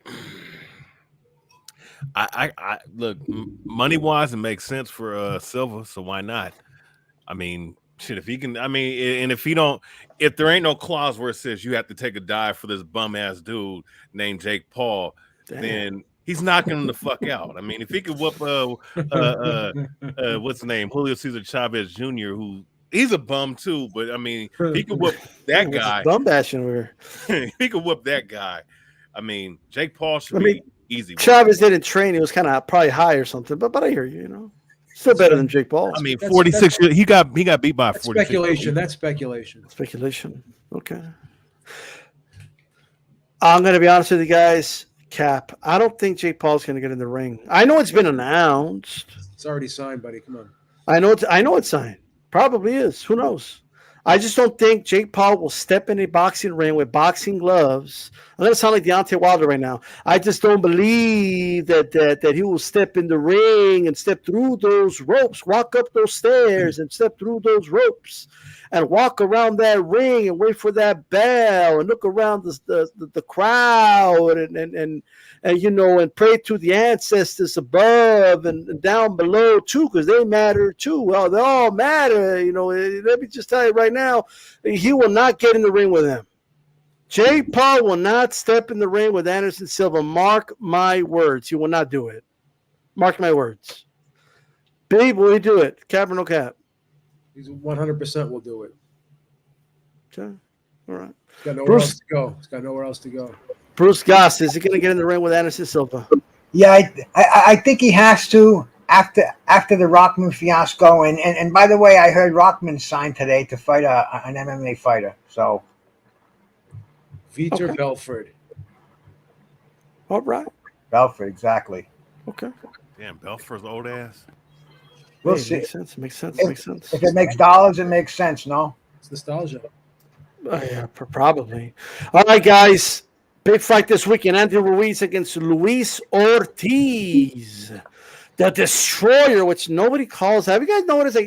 I look, money-wise, it makes sense for Silva, so why not? I mean, shit, if he can, I mean, and if there ain't no clause where it says you have to take a dive for this bum-ass dude named Jake Paul, then he's knocking him the fuck out. I mean, if he could whoop what's the name? Julio Cesar Chavez Jr., who he's a bum too, but I mean, if he could whoop that guy. Bum bashing over. If he could whoop that guy, I mean, Jake Paul should be easy. Chavez didn't train; he was kind of probably high or something. But I hear you. You know, still better than Jake Paul. I mean, 46. He got beat by 46. Speculation. That's speculation. Speculation. Okay. I'm going to be honest with you guys. Cap. I don't think Jake Paul's going to get in the ring. I know it's been announced. It's already signed, buddy. Come on. I know it's signed. Probably is. Who knows? I just don't think Jake Paul will step in a boxing ring with boxing gloves. I'm going to sound like Deontay Wilder right now. I just don't believe that he will step in the ring and step through those ropes, walk up those stairs and step through those ropes and walk around that ring and wait for that bell and look around the crowd and you know, and pray to the ancestors above and down below too, because they matter too. Well, they all matter. You know, let me just tell you right now, he will not get in the ring with him. Jake Paul will not step in the ring with Anderson Silva. Mark my words. He will not do it. Mark my words. Babe, will he do it? Cap or no cap? He's 100% will do it. Okay. All right. He's got nowhere else to go. He's got nowhere else to go. Bruce Goss, is he going to get in the ring with Anderson Silva? Yeah, I think he has to after the Rockman fiasco. And by the way, I heard Rockman signed today to fight an MMA fighter. So. Vitor Belfort. All right. Belfort, exactly. Okay. Damn, Belfort's old ass. We'll Hey, see. Makes sense. Makes sense. If- Makes sense. If it makes dollars, it makes sense, no? It's nostalgia. Yeah, probably. All right, guys. Big fight this weekend. Anthony Ruiz against Luis Ortiz, the Destroyer, which nobody calls. Have you guys noticed?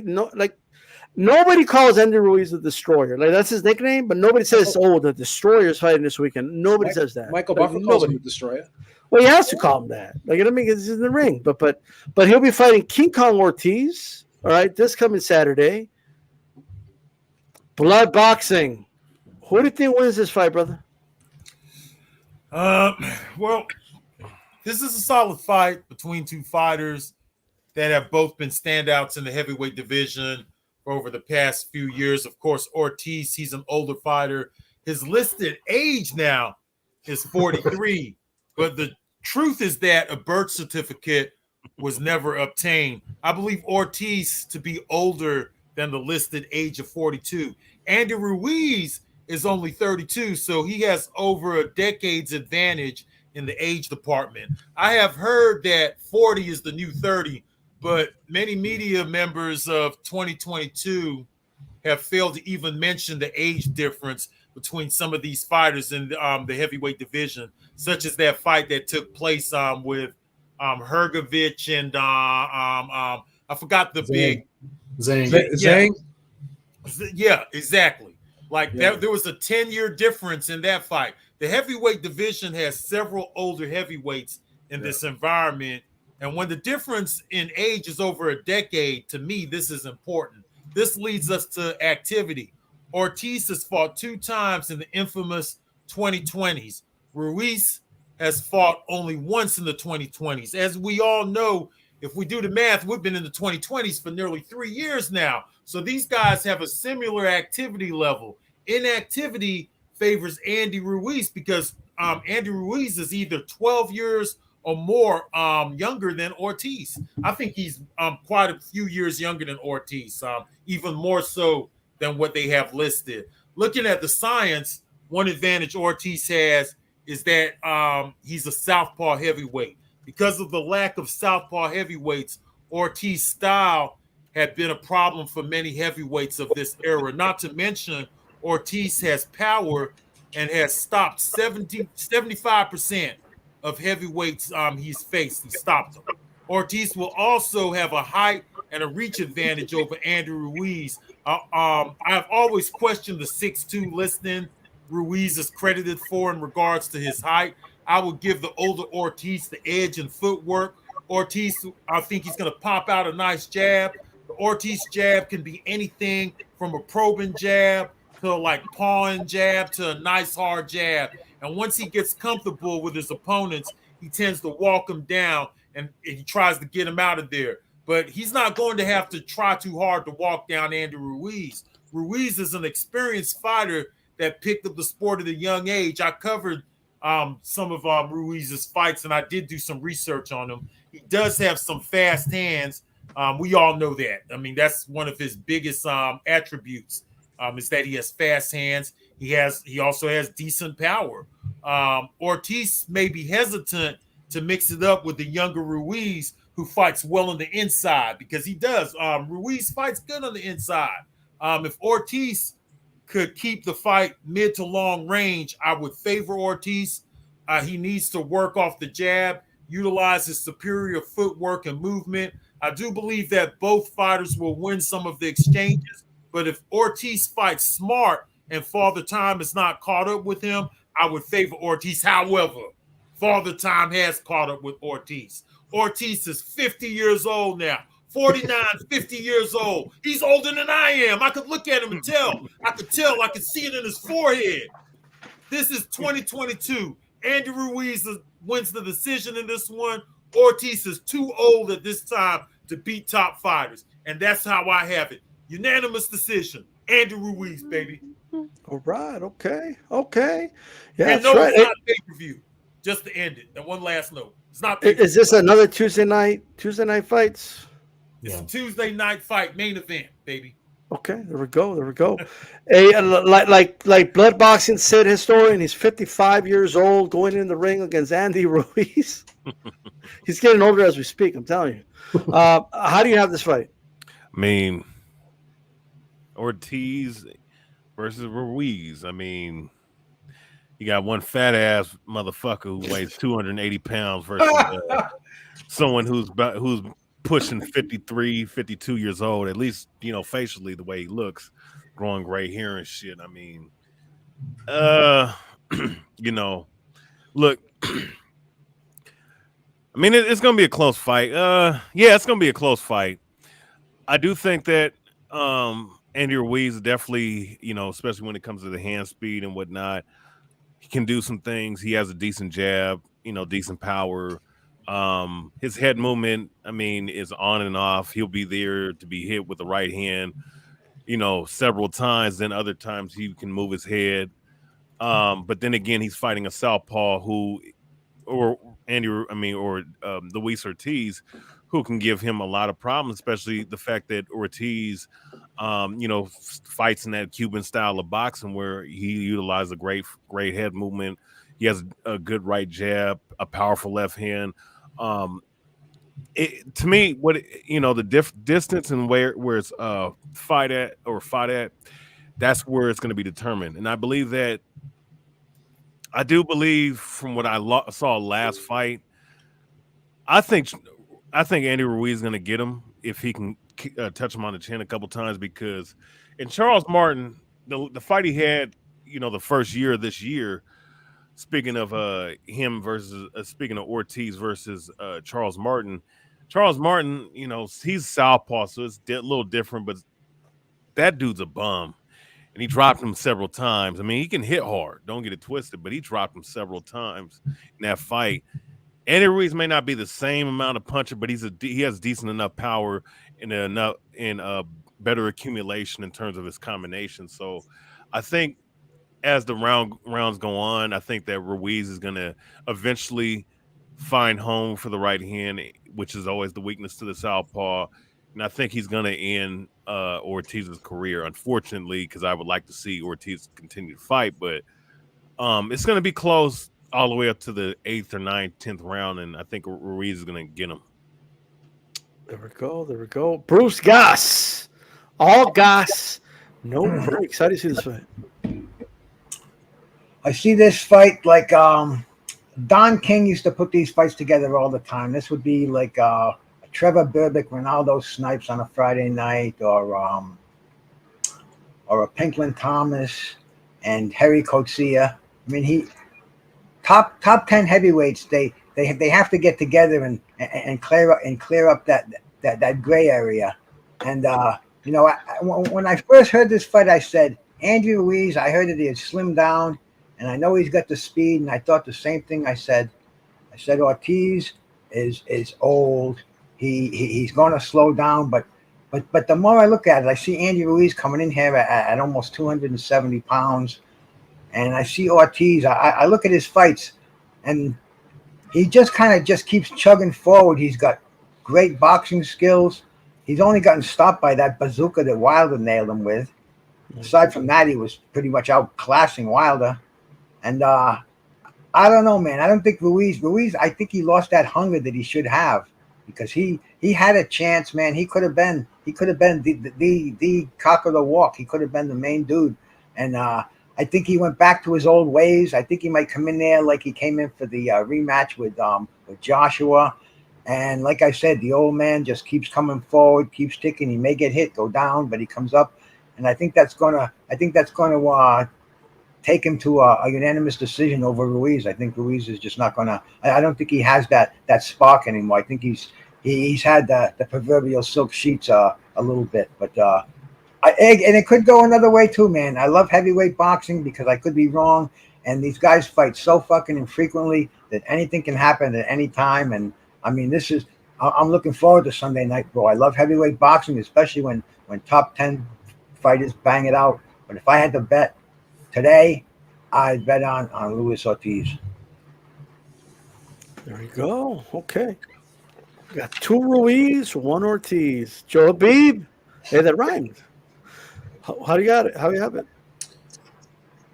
Nobody calls Anthony Ruiz the Destroyer. Like that's his nickname, but nobody says, "Oh, the Destroyer is fighting this weekend." Nobody says that. Michael Like, Buffer calls him the Destroyer. Well, he has to call him that. Like, I mean, it's in the ring, but he'll be fighting King Kong Ortiz. All right, this coming Saturday. Blood boxing. Who do you think wins this fight, brother? Well, this is a solid fight between two fighters that have both been standouts in the heavyweight division for over the past few years. Of course, Ortiz, he's an older fighter. His listed age now is 43, but the truth is that a birth certificate was never obtained. I believe Ortiz to be older than the listed age of 42. Andy Ruiz is only 32, so he has over a decade's advantage in the age department. I have heard that 40 is the new 30, but many media members of 2022 have failed to even mention the age difference between some of these fighters in the heavyweight division, such as that fight that took place with Hergovich and I forgot the big Zhang. Yeah, exactly. Like there was a 10-year difference in that fight. The heavyweight division has several older heavyweights in this environment. And when the difference in age is over a decade, to me, this is important. This leads us to activity. Ortiz has fought 2 times in the infamous 2020s. Ruiz has fought only once in the 2020s. As we all know, if we do the math, we've been in the 2020s for nearly 3 years now. So these guys have a similar activity level. Inactivity favors Andy Ruiz because Andy Ruiz is either 12 years or more younger than Ortiz. I think he's quite a few years younger than Ortiz, even more so than what they have listed. Looking at the science, one advantage Ortiz has is that he's a southpaw heavyweight. Because of the lack of southpaw heavyweights, Ortiz's style had been a problem for many heavyweights of this era. Not to mention, Ortiz has power and has stopped 75% of heavyweights he's faced. He stopped them. Ortiz will also have a height and a reach advantage over Andrew Ruiz. I've always questioned the 6'2" listing Ruiz is credited for in regards to his height. I would give the older Ortiz the edge in footwork. Ortiz, I think he's going to pop out a nice jab. The Ortiz jab can be anything from a probing jab to like pawing jab to a nice hard jab. And once he gets comfortable with his opponents, he tends to walk them down and he tries to get him out of there. But he's not going to have to try too hard to walk down Andy Ruiz. Ruiz is an experienced fighter that picked up the sport at a young age. I covered some of Ruiz's fights, and I did do some research on him. He does have some fast hands. We all know that. I mean, that's one of his biggest attributes is that he has fast hands. He also has decent power. Ortiz may be hesitant to mix it up with the younger Ruiz, who fights well on the inside, because he does. Ruiz fights good on the inside. If Ortiz could keep the fight mid to long range, I would favor Ortiz. He needs to work off the jab, utilize his superior footwork and movement. I do believe that both fighters will win some of the exchanges, but if Ortiz fights smart and Father Time is not caught up with him, I would favor Ortiz. However, Father Time has caught up with Ortiz. Ortiz is 50 years old now. 49, 50 years old. He's older than I am. I could look at him and tell. I could see it in his forehead. This is 2022. Andy Ruiz wins the decision in this one. Ortiz is too old at this time to beat top fighters. And that's how I have it. Unanimous decision. Andy Ruiz, baby. All right. Okay. Yeah, and that's no, right. it's not pay-per-view. Just to end it. And one last note. It's not Is pay-per-view. this another Tuesday night fights? It's a Tuesday night fight, main event, baby. Okay, there we go. Hey, like blood boxing said, historian, he's 55 years old, going in the ring against Andy Ruiz. He's getting older as we speak. I'm telling you. How do you have this fight? I mean, Ortiz versus Ruiz. I mean, you got one fat ass motherfucker who weighs 280 pounds versus someone who's pushing 53, 52 years old. At least, you know, facially the way he looks, growing gray hair and shit. I mean, you know, look. I mean, it's gonna be a close fight. Yeah, it's gonna be a close fight. I do think that Andy Ruiz definitely, you know, especially when it comes to the hand speed and whatnot, he can do some things. He has a decent jab, you know, decent power. His head movement, I mean, is on and off. He'll be there to be hit with the right hand, you know, several times. Then other times he can move his head. But then again, he's fighting a southpaw Luis Ortiz, who can give him a lot of problems, especially the fact that Ortiz, you know, fights in that Cuban style of boxing where he utilizes a great head movement. He has a good right jab, a powerful left hand. To me, what, you know, the distance and where it's fight at, that's where it's going to be determined. And I do believe from what I saw last fight, I think Andy Ruiz is going to get him if he can touch him on the chin a couple times, because in Charles Martin, the fight he had, you know, the first year of this year, speaking of him versus speaking of Ortiz versus Charles Martin, you know, he's southpaw, so it's a little different, but that dude's a bum. And he dropped him several times. I mean, he can hit hard. Don't get it twisted, but he dropped him several times in that fight. Andy Ruiz may not be the same amount of puncher, but he has decent enough power and better accumulation in terms of his combination. So I think as the rounds go on, I think that Ruiz is going to eventually find home for the right hand, which is always the weakness to the southpaw. And I think he's going to end Ortiz's career, unfortunately, because I would like to see Ortiz continue to fight. But it's going to be close all the way up to the 8th or 9th, 10th round, and I think Ruiz is going to get him. There we go. Bruce Gas. All gas. No breaks. How do you see this fight? I see this fight like Don King used to put these fights together all the time. This would be like Trevor Berbick, Ronaldo Snipes on a Friday night, or a Pinklin Thomas and Harry Coetzee. I mean, he top 10 heavyweights. They have to get together and clear up that gray area. And you know, when I first heard this fight, I said Andy Ruiz. I heard that he had slimmed down, and I know he's got the speed. And I thought the same thing. I said Ortiz is old. He's going to slow down, but the more I look at it, I see Andy Ruiz coming in here at almost 270 pounds, and I see Ortiz. I look at his fights, and he just keeps chugging forward. He's got great boxing skills. He's only gotten stopped by that bazooka that Wilder nailed him with. Aside from that, he was pretty much outclassing Wilder. And I don't know, man. I don't think Ruiz. I think he lost that hunger that he should have. Because he had a chance, man. He could have been the cock of the walk. He could have been the main dude. And I think he went back to his old ways. I think he might come in there like he came in for the rematch with Joshua. And like I said, the old man just keeps coming forward, keeps ticking. He may get hit, go down, but he comes up. And I think that's gonna take him to a unanimous decision over Ruiz. I think Ruiz is just not gonna. I don't think he has that spark anymore. I think he's had the proverbial silk sheets a little bit, but and it could go another way too, man. I love heavyweight boxing because I could be wrong, And these guys fight so fucking infrequently that anything can happen at any time. And I mean, I'm looking forward to Sunday night, bro. I love heavyweight boxing, especially when top 10 fighters bang it out. But if I had to bet today, I'd bet on Luis Ortiz. There you go. Okay. We got 2 Ruiz, 1 Ortiz. Joe Habib. Hey, that rhymed. How do you got it? How do you have it?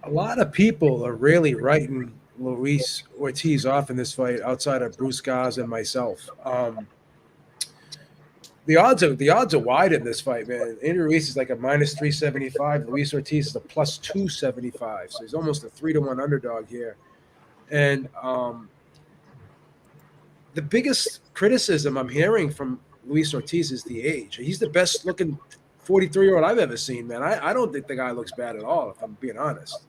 A lot of people are really writing Luis Ortiz off in this fight outside of Bruce Gaz and myself. The odds are wide in this fight, man. Andy Ruiz is like a -375. Luis Ortiz is a +275. So he's almost a 3-to-1 underdog here. And the biggest criticism I'm hearing from Luis Ortiz is the age. He's the best looking 43-year-old I've ever seen, man. I don't think the guy looks bad at all, if I'm being honest.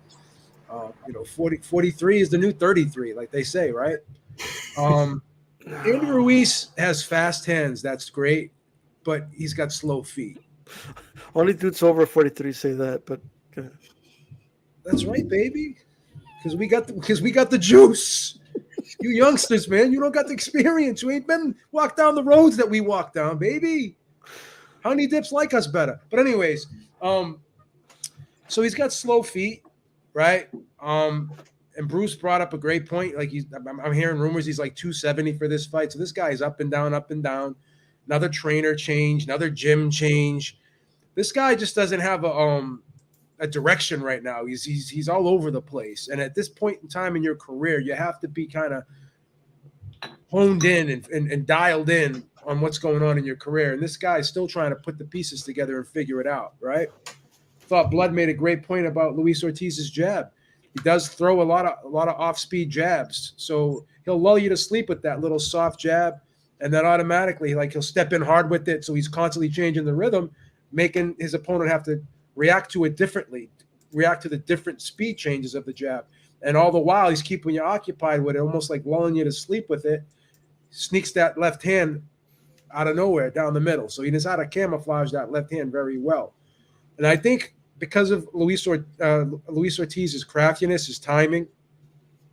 43 is the new 33, like they say, right? Andy Ruiz has fast hands. That's great, but he's got slow feet. Only dudes over 43 say that, but That's right, baby. Because we got the juice. You youngsters, man, you don't got the experience. You ain't been walked down the roads that we walk down, baby. Honey dips like us better. But anyways, so he's got slow feet, right? And Bruce brought up a great point. Like I'm hearing rumors he's like 270 for this fight. So this guy is up and down, up and down. Another trainer change, another gym change. This guy just doesn't have a direction right now. He's all over the place. And at this point in time in your career, you have to be kind of honed in and dialed in on what's going on in your career. And this guy is still trying to put the pieces together and figure it out, right? Thought Blood made a great point about Luis Ortiz's jab. He does throw a lot of off-speed jabs. So he'll lull you to sleep with that little soft jab, and then automatically, like, he'll step in hard with it. So he's constantly changing the rhythm, making his opponent have to react to it differently, react to the different speed changes of the jab. And all the while, he's keeping you occupied with it, almost like lulling you to sleep with it. Sneaks that left hand out of nowhere down the middle. So he knows how to camouflage that left hand very well. And I think because of Luis Ortiz's craftiness, his timing,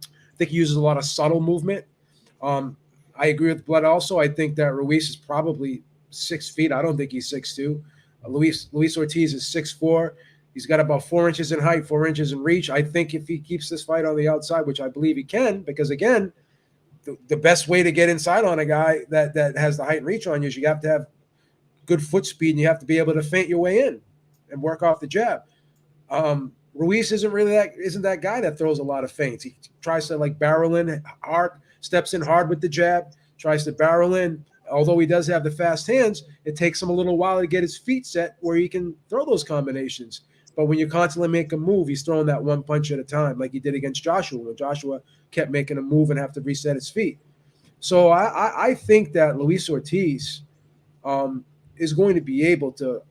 I think he uses a lot of subtle movement. I agree with Blood also. I think that Ruiz is probably 6 feet. I don't think he's 6'2". Luis Ortiz is 6'4". He's got about 4 inches in height, 4 inches in reach. I think if he keeps this fight on the outside, which I believe he can, because again, the best way to get inside on a guy that has the height and reach on you is you have to have good foot speed, and you have to be able to feint your way in and work off the jab. Ruiz isn't that guy that throws a lot of feints. He tries to like barrel in hard, steps in hard with the jab, tries to barrel in. Although he does have the fast hands, it takes him a little while to get his feet set where he can throw those combinations. But when you constantly make a move, he's throwing that one punch at a time, like he did against Joshua, when Joshua kept making a move and have to reset his feet. So I think that Luis Ortiz is going to be able to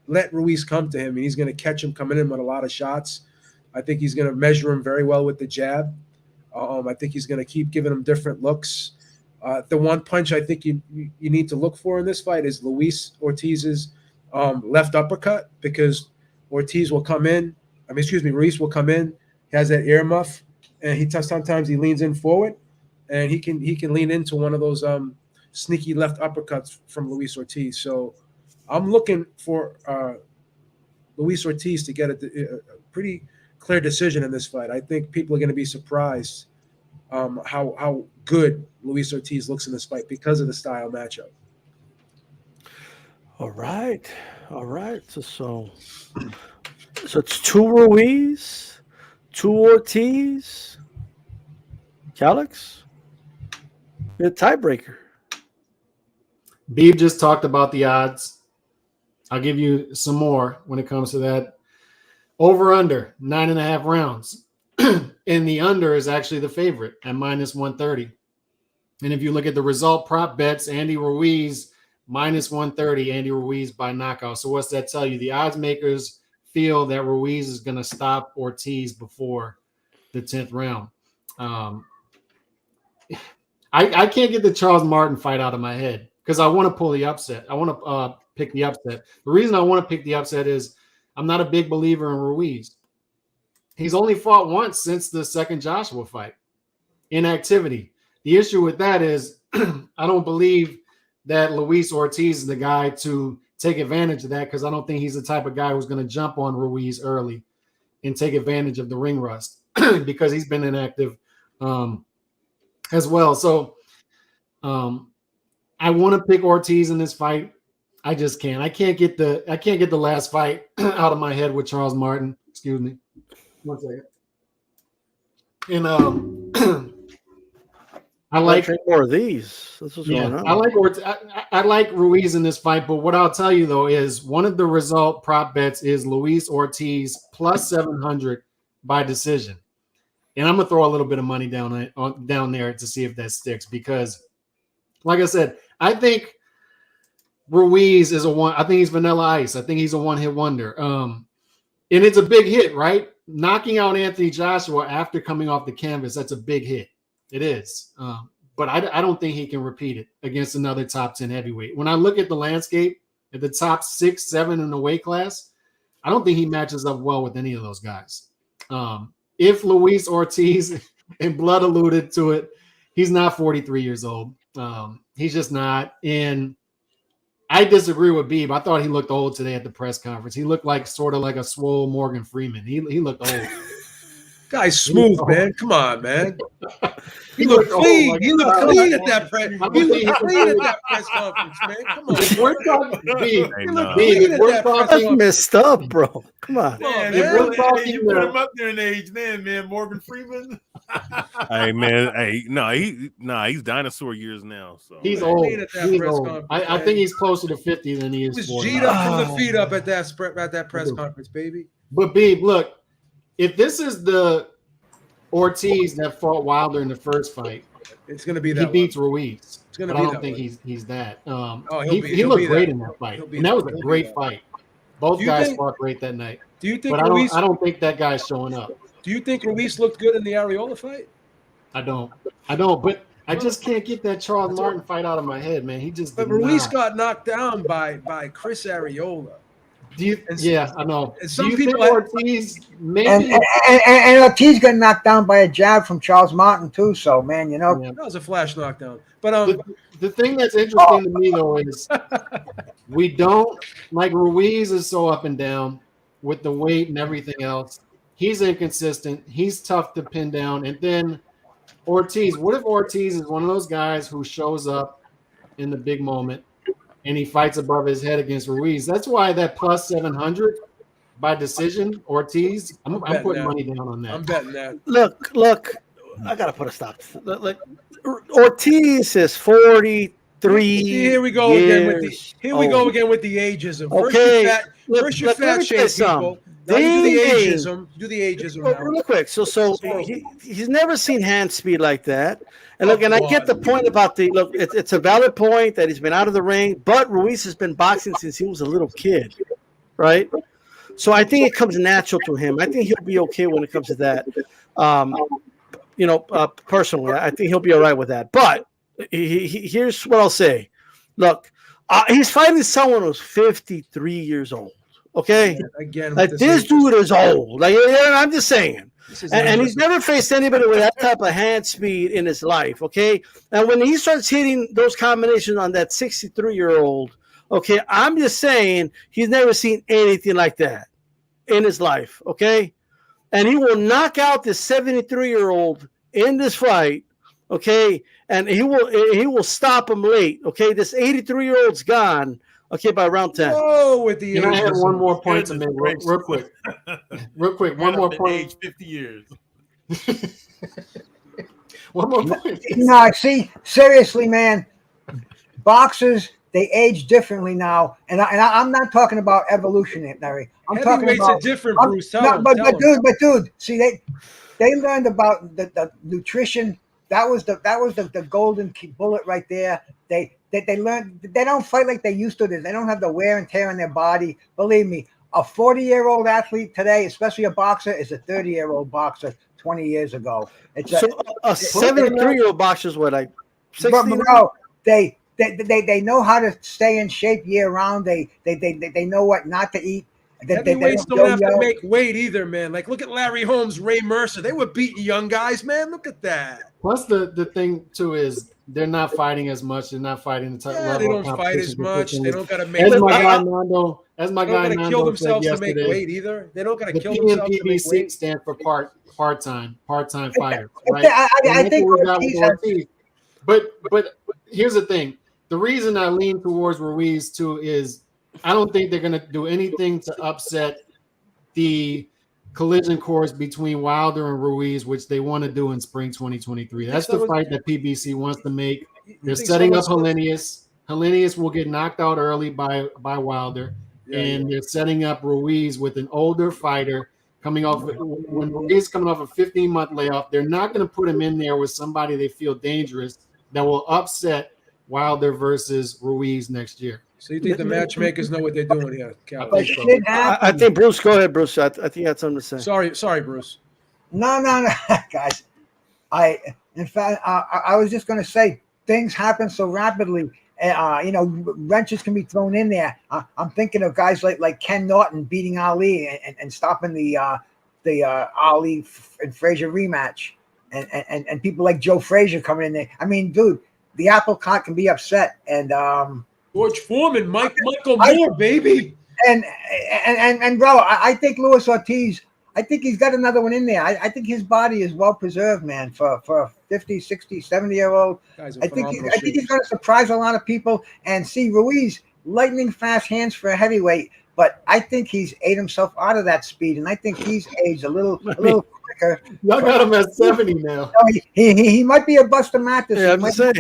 let Ruiz come to him, and he's going to catch him coming in with a lot of shots. I think he's going to measure him very well with the jab. I think he's going to keep giving him different looks. The one punch I think you need to look for in this fight is Luis Ortiz's left uppercut, because Ruiz will come in. He has that ear muff, and sometimes he leans in forward, and he can lean into one of those sneaky left uppercuts from Luis Ortiz. So I'm looking for Luis Ortiz to get a pretty clear decision in this fight. I think people are going to be surprised how good Luis Ortiz looks in this fight because of the style matchup. All right. So it's 2 Ruiz, 2 Ortiz. Calix, a tiebreaker. Beeb just talked about the odds. I'll give you some more when it comes to that. Over under 9.5 rounds. And the under is actually the favorite at -130. And if you look at the result prop bets, Andy Ruiz -130, Andy Ruiz by knockout. So what's that tell you? The odds makers feel that Ruiz is going to stop Ortiz before the 10th round. I can't get the Charles Martin fight out of my head because I want to pull the upset. I want to pick the upset. The reason I want to pick the upset is I'm not a big believer in Ruiz. He's only fought once since the second Joshua fight. Inactivity. The issue with that is I don't believe that Luis Ortiz is the guy to take advantage of that, because I don't think he's the type of guy who's going to jump on Ruiz early and take advantage of the ring rust because he's been inactive as well. So I want to pick Ortiz in this fight. I just can't. I can't get the last fight out of my head with Charles Martin. Excuse me. 1 second. And I like drink more of these. That's what's going on. I like Ruiz in this fight, but what I'll tell you though is one of the result prop bets is Luis Ortiz plus 700 by decision, and I'm gonna throw a little bit of money down there to see if that sticks, because, like I said, I think Ruiz is I think he's Vanilla Ice. I think he's a one-hit wonder. And it's a big hit, right? Knocking out Anthony Joshua after coming off the canvas, that's a big hit. It is. But I don't think he can repeat it against another top 10 heavyweight. When I look at the landscape at the top 6, 7 in the weight class, I don't think he matches up well with any of those guys. If Luis Ortiz, and Blood alluded to it, he's not 43 years old. He's just not. And I disagree with Beeb. I thought he looked old today at the press conference. He looked like sort of like a swole Morgan Freeman. He looked old. Guy's smooth, man. Come on, man. He looked clean. He looked clean at that press. He looked clean at that press conference, man. Come on. If we're talking, Beeb, He looked clean at that press That's conference. messed up, bro. Come on. Man, if we're talking you put him up there in age, man. Morgan Freeman. Hey man, he's dinosaur years now. So he's Clean old. at that He's press old. conference, I man. think he's closer to 50 than he He is was 40. G'd up from the feet up at that press conference, baby. But Beeb, look, if this is the Ortiz that fought Wilder in the first fight, It's gonna be he that. beats Ruiz. It's gonna But be I don't that think one. he's that. he'll He be looked great that. in that fight, He'll be and that was that. a He'll be great that. fight. Both Do you guys think- fought great that night. Do you think But I Ruiz? don't think that guy's showing up. Do you think Ruiz looked good in the Areola fight? I don't. But I just can't get that Charles Martin fight out of my head, man. He just. But did Ruiz not. got knocked down by Chris Areola. Do you? and Yeah, I know. and some Do you people think have- Ortiz And, maybe? and Ortiz got knocked down by a jab from Charles Martin too. So man, you know, Yeah. That was a flash knockdown. But The thing that's interesting to me though is we don't like Ruiz is so up and down with the weight and everything else. He's inconsistent. He's tough to pin down. And then Ortiz, what if Ortiz is one of those guys who shows up in the big moment and he fights above his head against Ruiz? That's why that plus 700 by decision, Ortiz, I'm betting putting that. money down on that. I'm betting that. Look. I gotta put a stop. Like Ortiz is 43. Here we go again with the ageism. Okay. First you Look, let fat me tell you shame something. people. Now you do the Dang. ageism. Do the ageism now. Real quick. So he's never seen hand speed like that. And look, and I get the point about it's a valid point that he's been out of the ring, but Ruiz has been boxing since he was a little kid, right? So I think it comes natural to him. I think he'll be okay when it comes to that. Personally, I think he'll be all right with that. But here's what I'll say. Look, he's fighting someone who's 53 years old. Okay, Again, like with this dude is old. Like I'm just saying, This is and he's ageism. never faced anybody with that type of hand speed in his life. Okay, and when he starts hitting those combinations on that 63-year-old, okay, I'm just saying he's never seen anything like that in his life. Okay, and he will knock out this 73-year-old in this fight. Okay, and he will stop him late. Okay, this 83-year-old's gone. Okay, by round 10. Whoa, with the Can I have ageism. one more point to make Goodness real quick? Real quick, one more point. Age 50 years. One more point. no, see, seriously, man, boxers they age differently now, and I'm not talking about evolutionary. I'm talking Heavyweights about are different, I'm- Bruce. Tell no, him, but, tell but him. dude, see they learned about the nutrition. That was the golden key bullet right there. They learned. They don't fight like they used to. They don't have the wear and tear on their body. Believe me, a 40-year-old athlete today, especially a boxer, is a 30-year-old boxer 20 years ago. It's So a 73-year-old boxer's what, like 60? no, they know how to stay in shape year round. They know what not to eat. Heavyweights don't have to make weight either, man. Like, look at Larry Holmes, Ray Mercer. They were beating young guys, man. Look at that. Plus, the thing too is they're not fighting as much. They're not fighting the level. They don't fight as much. They don't got to make. As my guy Nando kill themselves said to make yesterday, weight either. They don't got to the kill themselves to make PBC weight. stands for part-time fighters. Right? I think Ortiz. But here's the thing. The reason I lean towards Ruiz too is I don't think they're going to do anything to upset the collision course between Wilder and Ruiz, which they want to do in spring 2023. That's the fight that PBC wants to make. They're setting up Helenius. Helenius will get knocked out early by Wilder, and they're setting up Ruiz with an older fighter coming off. When Ruiz is coming off a 15-month layoff, they're not going to put him in there with somebody they feel dangerous that will upset Wilder versus Ruiz next year. So you think the matchmakers know what they're doing here, Cal? I think Bruce. Go ahead, Bruce. I think you had something to say. Sorry, Bruce. No, guys. In fact, I was just going to say things happen so rapidly. Wrenches can be thrown in there. I'm thinking of guys like Ken Norton beating Ali and stopping the Ali and Frazier rematch, and people like Joe Frazier coming in there. I mean, dude, the apple cart can be upset, and George Foreman, Michael Moore, baby. And bro, I think Luis Ortiz, I think he's got another one in there. I think his body is well preserved, man, for a 50, 60, 70-year-old. I think he's going to surprise a lot of people. And see, Ruiz, lightning fast hands for a heavyweight, but I think he's ate himself out of that speed, and I think he's aged a little quicker. Y'all got him at 70 now. He might be a Buster Mathis. Yeah, I'm just saying.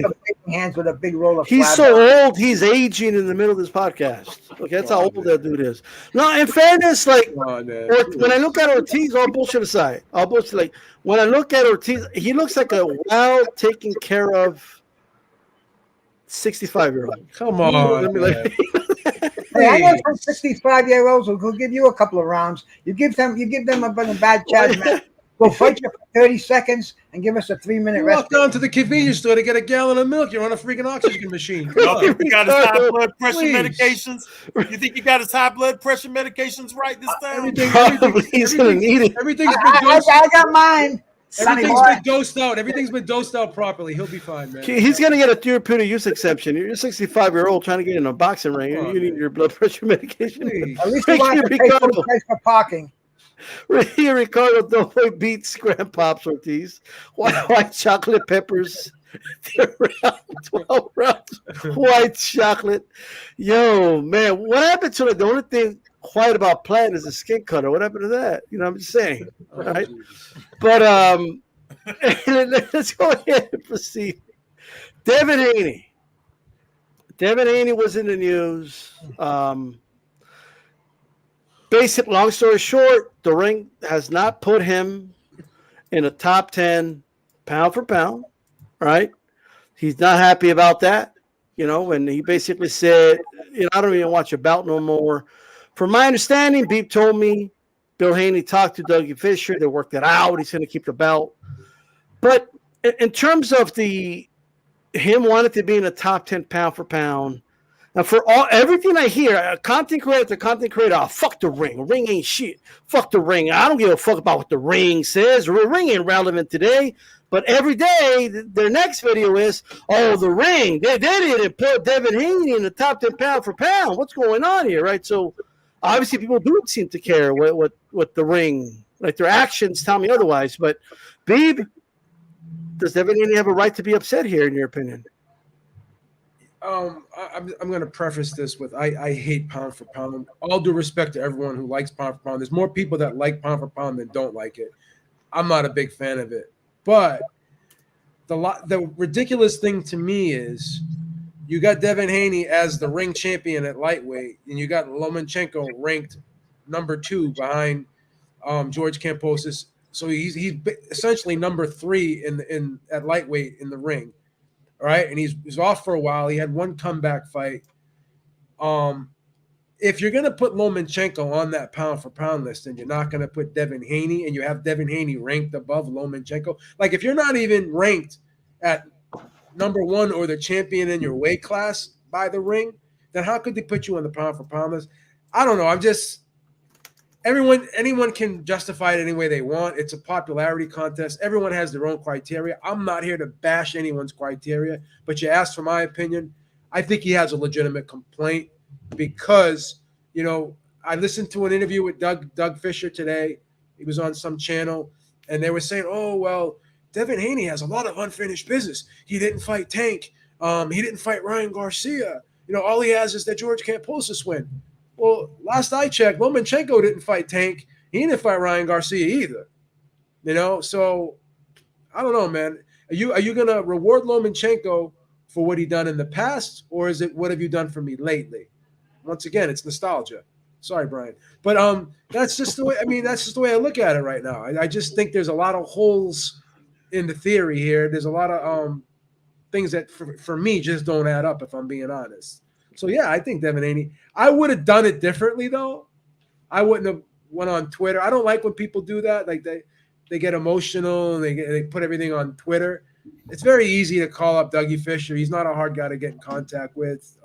Hands with a big roll of. He's so old. He's aging in the middle of this podcast. Okay, that's how old that dude is. No, in fairness, like when I look at Ortiz, all bullshit aside, when I look at Ortiz, he looks like a well taken care of 65-year-old. Come on. Hey, I know some 65-year-olds who'll give you a couple of rounds. You give them a bad charge, man. We'll fight you for 30 seconds and give us a 3-minute rest. Walk down to the convenience store to get a gallon of milk. You're on a freaking oxygen machine. You got his high blood pressure medications? You think you got his high blood pressure medications right this time? He's going to need it. Everything's been dosed. I got mine. Everything's been dosed out. Everything's been dosed out properly. He'll be fine, man. He's going to get a therapeutic use exception. You're a 65-year-old trying to get in a boxing ring. You need your blood pressure medication. At least you want to pay full price for parking. Ricardo Doughboy beats Grand Pops Ortiz. White chocolate peppers. 12 rounds. White chocolate. Yo, man, what happened to it? The only thing white about Platt is a skin color. What happened to that? I'm just saying. Right? But let's go ahead and proceed. Devin Haney. Devin Haney was in the news. Long story short, the ring has not put him in a top 10 pound for pound, right? He's not happy about that, and he basically said, I don't even want your bout no more. From my understanding, Beep told me Bill Haney talked to Dougie Fisher. They worked it out. He's going to keep the belt. But in terms of him wanting to be in the top 10 pound for pound, now, for everything I hear, content creator, fuck the ring. The ring ain't shit. Fuck the ring. I don't give a fuck about what the ring says. The ring ain't relevant today. But every day, their next video is, the ring. They didn't put Devin Haney in the top 10 pound for pound. What's going on here, right? So, obviously, people do seem to care what the ring, like their actions tell me otherwise. But, Beeb, does Devin Haney have a right to be upset here, in your opinion? I'm going to preface this with I hate pound for pound. All due respect to everyone who likes pound for pound. There's more people that like pound for pound than don't like it. I'm not a big fan of it. But the ridiculous thing to me is you got Devin Haney as the ring champion at lightweight, and you got Lomachenko ranked number 2 behind George Kambosos. So he's essentially number 3 at lightweight in the ring. All right, and he's off for a while. He had one comeback fight. If you're going to put Lomachenko on that pound-for-pound list and you're not going to put Devin Haney and you have Devin Haney ranked above Lomachenko, like if you're not even ranked at number 1 or the champion in your weight class by the ring, then how could they put you on the pound-for-pound list? I don't know. anyone can justify it any way they want. It's a popularity contest. Everyone has their own criteria. I'm not here to bash anyone's criteria, but you asked for my opinion. I think he has a legitimate complaint because, I listened to an interview with Doug Fisher today. He was on some channel, and they were saying, oh, well, Devin Haney has a lot of unfinished business. He didn't fight Tank. He didn't fight Ryan Garcia. All he has is that George Kambosos win. Well, last I checked, Lomachenko didn't fight Tank. He didn't fight Ryan Garcia either. So I don't know, man. Are you gonna reward Lomachenko for what he done in the past, or is it what have you done for me lately? Once again, it's nostalgia. Sorry, Brian, but that's just the way. That's just the way I look at it right now. I just think there's a lot of holes in the theory here. There's a lot of things that for me just don't add up, if I'm being honest. So yeah, I think Devin Haney. I would have done it differently though. I wouldn't have went on Twitter. I don't like when people do that. Like they get emotional and they put everything on Twitter. It's very easy to call up Dougie Fisher. He's not a hard guy to get in contact with.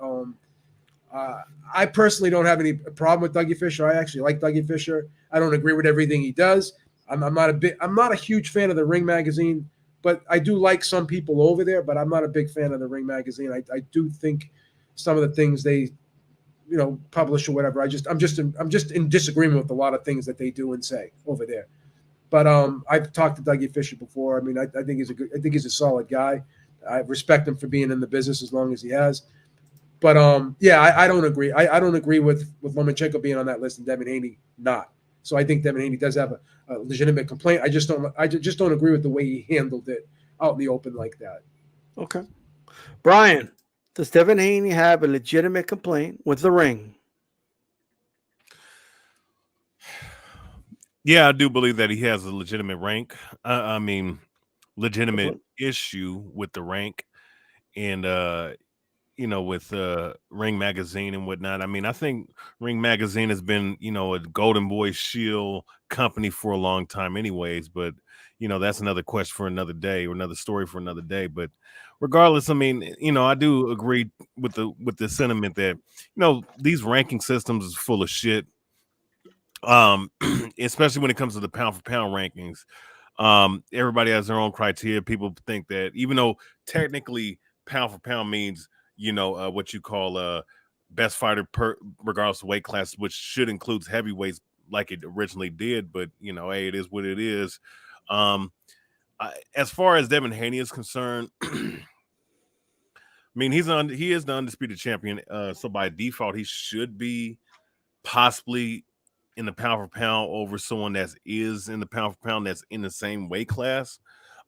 I personally don't have any problem with Dougie Fisher. I actually like Dougie Fisher. I don't agree with everything he does. I'm not a huge fan of the Ring magazine, but I do like some people over there. But I'm not a big fan of the Ring magazine. I do think some of the things they, publish or whatever. I'm just in disagreement with a lot of things that they do and say over there. But I've talked to Dougie Fisher before. I think he's a solid guy. I respect him for being in the business as long as he has. But yeah, I don't agree. I don't agree with Lomachenko being on that list and Devin Haney not. So I think Devin Haney does have a legitimate complaint. I just don't agree with the way he handled it out in the open like that. Okay, Brian, does Devin Haney have a legitimate complaint with the Ring? Yeah, I do believe that he has a legitimate legitimate issue with the rank and with Ring Magazine and whatnot. I think Ring Magazine has been, a Golden Boy Shield company for a long time anyways, but that's another question for another day or another story for another day. But regardless, I do agree with the sentiment that, these ranking systems is full of shit. Especially when it comes to the pound for pound rankings. Everybody has their own criteria. People think that even though technically pound for pound means, what you call best fighter regardless of weight class, which should include heavyweights like it originally did, but hey, it is what it is. As far as Devin Haney is concerned, he is the undisputed champion, so by default he should be possibly in the pound for pound over someone that is in the pound for pound that's in the same weight class.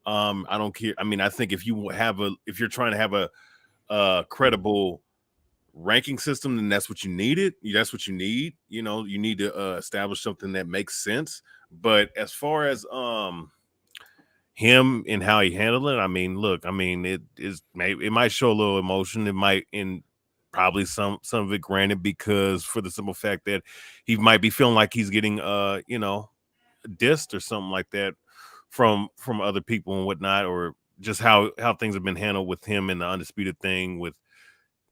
I don't care. I think if you're trying to have a credible ranking system, then that's what you needed. That's what you need. You need to establish something that makes sense. But as far as him and how he handled it, it might show a little emotion. It might probably some of it granted because for the simple fact that he might be feeling like he's getting dissed or something like that from other people and whatnot, or just how things have been handled with him and the undisputed thing with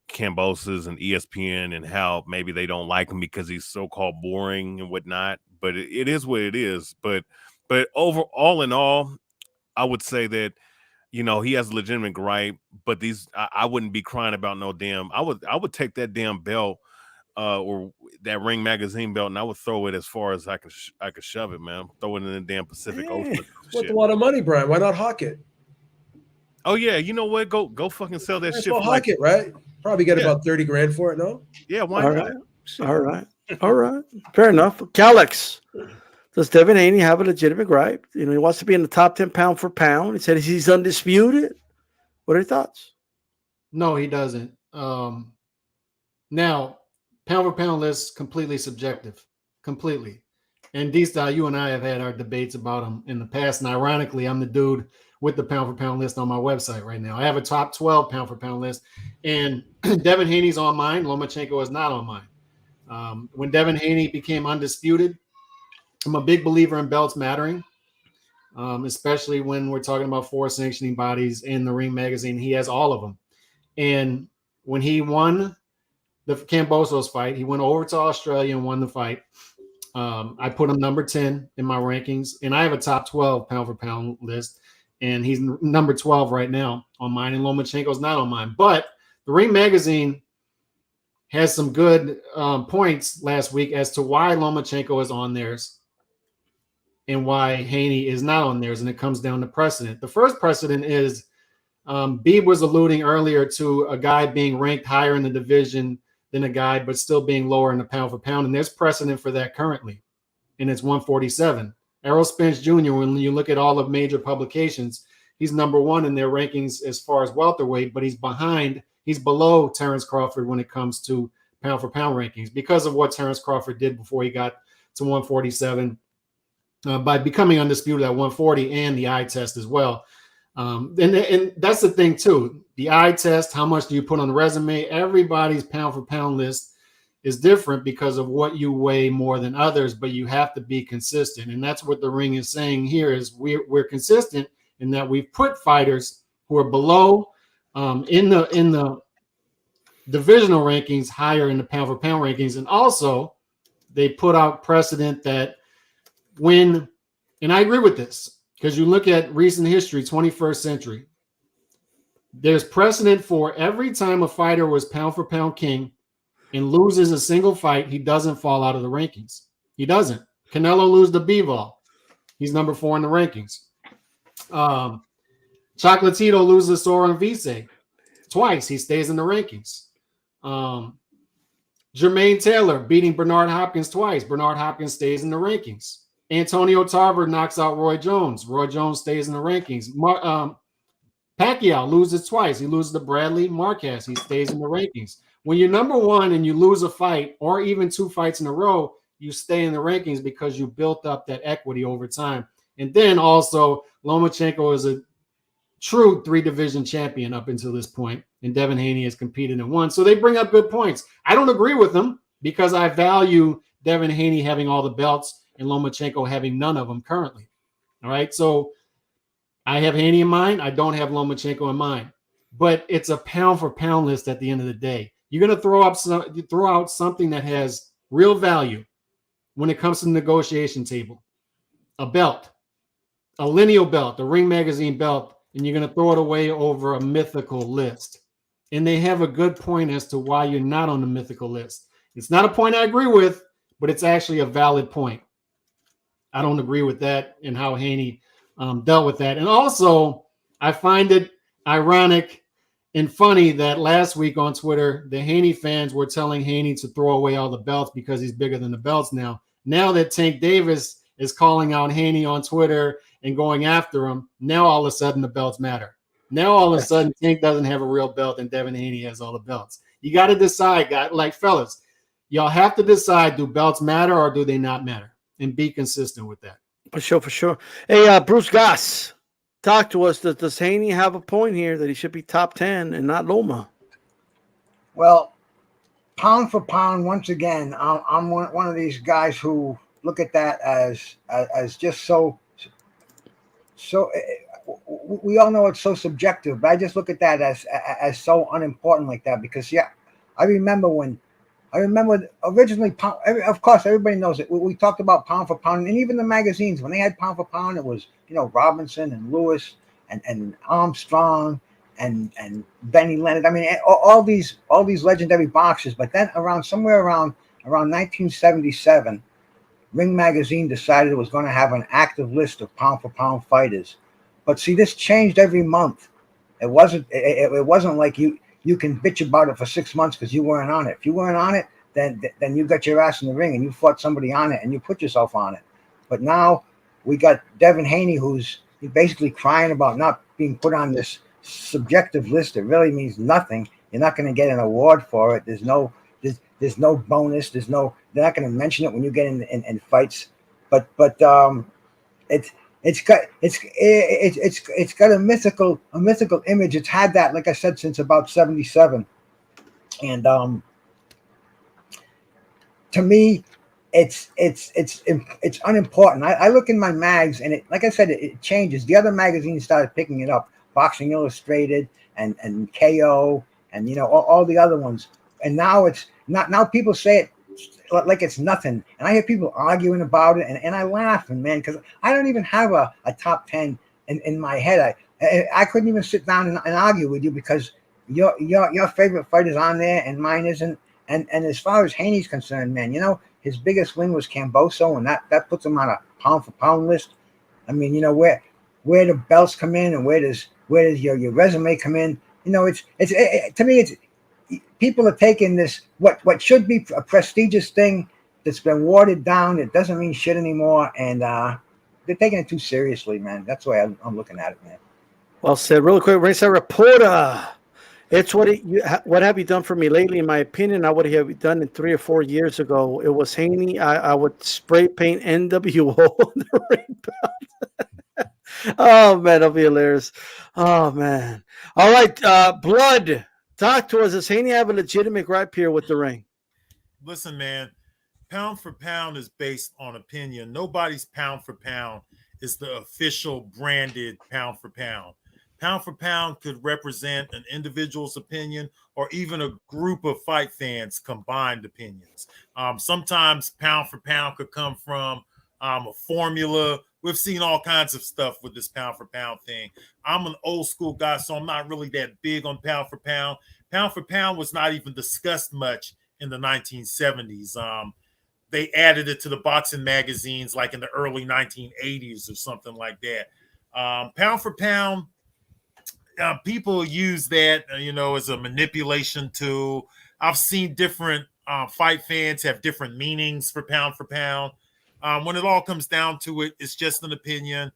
Kambosos and ESPN, and how maybe they don't like him because he's so-called boring and whatnot. But it is what it is. But all in all, I would say that he has a legitimate gripe, but I wouldn't be crying about no damn. I would take that damn belt or that Ring Magazine belt, and I would throw it as far as I could shove it, man. Throw it in the damn Pacific Ocean. Worth a lot of money, Brian. Why not hawk it? Oh yeah, you know what? Go fucking sell that shit. Hawk it, right? Probably get about $30,000 for it. No? Yeah, why not? All right. Fair enough. Calix, does Devin Haney have a legitimate gripe? He wants to be in the top 10 pound for pound. He said he's undisputed. What are your thoughts? No, he doesn't. Now, pound for pound list completely subjective, completely. And D-Style, you and I have had our debates about him in the past. And ironically, I'm the dude with the pound for pound list on my website right now. I have a top 12 pound for pound list, and Devin Haney's on mine. Lomachenko is not on mine. When Devin Haney became undisputed, I'm a big believer in belts mattering, especially when we're talking about 4 sanctioning bodies in the Ring Magazine. He has all of them. And when he won the Kambosos fight, he went over to Australia and won the fight. I put him number 10 in my rankings, and I have a top 12 pound for pound list, and he's number 12 right now on mine, and Lomachenko's not on mine. But the Ring Magazine has some good points last week as to why Lomachenko is on theirs and why Hayney is not on theirs, and it comes down to precedent. The first precedent is Beeb was alluding earlier to a guy being ranked higher in the division than a guy, but still being lower in the pound for pound, and there's precedent for that currently, and it's 147. Errol Spence Jr., when you look at all of major publications, he's number 1 in their rankings as far as welterweight, but he's below Terrence Crawford when it comes to pound for pound rankings because of what Terrence Crawford did before he got to 147 by becoming undisputed at 140 and the eye test as well. And that's the thing too. The eye test, how much do you put on the resume? Everybody's pound for pound list is different because of what you weigh more than others, but you have to be consistent. And that's what the Ring is saying here is we're consistent in that we've put fighters who are below in the divisional rankings higher in the pound for pound rankings. And also they put out precedent that when, and I agree with this, because you look at recent history, 21st century, there's precedent for every time a fighter was pound for pound king and loses a single fight, he doesn't fall out of the rankings. He doesn't. Canelo loses to Bivol. He's number 4 in the rankings. Chocolatito loses to Soren Vise. Twice, he stays in the rankings. Jermaine Taylor beating Bernard Hopkins twice. Bernard Hopkins stays in the rankings. Antonio Tarver knocks out Roy Jones. Roy Jones stays in the rankings. Pacquiao loses twice. He loses to Bradley Marquez. He stays in the rankings. When you're number 1 and you lose a fight or even 2 fights in a row, you stay in the rankings because you built up that equity over time. And then also Lomachenko is a true 3-division champion up until this point, and Devin Haney has competed in 1. So they bring up good points. I don't agree with them because I value Devin Haney having all the belts and Lomachenko having none of them currently. All right, so I have Haney in mind. I don't have Lomachenko in mind, but it's a pound for pound list at the end of the day. You're going to throw out something that has real value when it comes to the negotiation table, a belt, a lineal belt, a Ring Magazine belt, and you're going to throw it away over a mythical list. And they have a good point as to why you're not on the mythical list. It's not a point I agree with, but it's actually a valid point. I don't agree with that and how Haney dealt with that. And also, I find it ironic and funny that last week on Twitter, the Haney fans were telling Haney to throw away all the belts because he's bigger than the belts now. Now that Tank Davis is calling out Haney on Twitter and going after him, now all of a sudden the belts matter. Now all of a sudden Tank doesn't have a real belt and Devin Haney has all the belts. You got to decide, guys, like fellas, y'all have to decide, do belts matter or do they not matter? And be consistent with that. For sure. Hey, Bruce Goss, talk to us. Does Haney have a point here that he should be top 10 and not Loma? Well, pound for pound, once again, I'm one of these guys who look at that as just so. We all know it's so subjective, but I just look at that as so unimportant like that because I remember originally, of course, everybody knows it. We talked about pound for pound, and even the magazines, when they had pound for pound, it was, Robinson and Lewis and Armstrong and Benny Leonard. I mean, all these legendary boxers. But then somewhere around 1977, Ring Magazine decided it was going to have an active list of pound for pound fighters. But see, this changed every month. It wasn't like you can bitch about it for 6 months because you weren't on it. If you weren't on it, then you got your ass in the ring and you fought somebody on it and you put yourself on it. But now we got Devin Haney, who's basically crying about not being put on this subjective list. It really means nothing. You're not going to get an award for it. There's no bonus. They're not going to mention it when you get in fights. But it's got a mythical image. It's had that, like I said, since about 77. And to me, it's unimportant. I look in my mags, and like I said, it changes. The other magazines started picking it up, Boxing Illustrated and KO, and all the other ones. And now it's not. Now people say it like it's nothing. And I hear people arguing about it, and I laugh, and man, because I don't even have a top 10 in my head. I couldn't even sit down and argue with you because your favorite fight is on there and mine isn't. And as far as Haney's concerned, man, his biggest win was Camboso, and that puts him on a pound for pound list. I mean, where the belts come in and where does your resume come in? It's to me, it's people are taking this what should be a prestigious thing that's been watered down. It doesn't mean shit anymore, and they're taking it too seriously, man. That's the way I'm looking at it, man. Well said. Really quick, Ringside Reporter. It's what have you done for me lately? In my opinion, not what have you done in 3 or 4 years ago. It was Hayney. I would spray paint NWO on the ring belt. Oh man, that'll be hilarious. Oh man. All right, Blood. Talk to us. Does Hayney have a legitimate gripe here with the ring? Listen, man, pound for pound is based on opinion. Nobody's pound for pound is the official branded pound for pound. Pound for pound could represent an individual's opinion or even a group of fight fans' combined opinions. Sometimes pound for pound could come from a formula. We've seen all kinds of stuff with this pound for pound thing. I'm an old school guy, so I'm not really that big on pound for pound. Pound for pound was not even discussed much in the 1970s. They added it to the boxing magazines like in the early 1980s or something like that. Pound for pound, people use that, as a manipulation tool. I've seen different fight fans have different meanings for pound for pound. When it all comes down to it, it's just an opinion.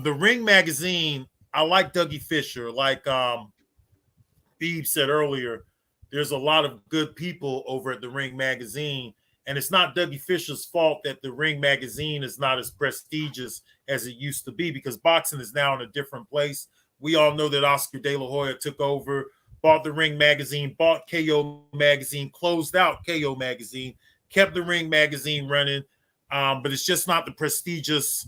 The Ring magazine, I like Dougie Fisher. Like Beeb said earlier, there's a lot of good people over at the Ring magazine. And it's not Dougie Fisher's fault that the Ring magazine is not as prestigious as it used to be because boxing is now in a different place. We all know that Oscar De La Hoya took over, bought the Ring magazine, bought KO magazine, closed out KO magazine, kept the Ring magazine running. But it's just not the prestigious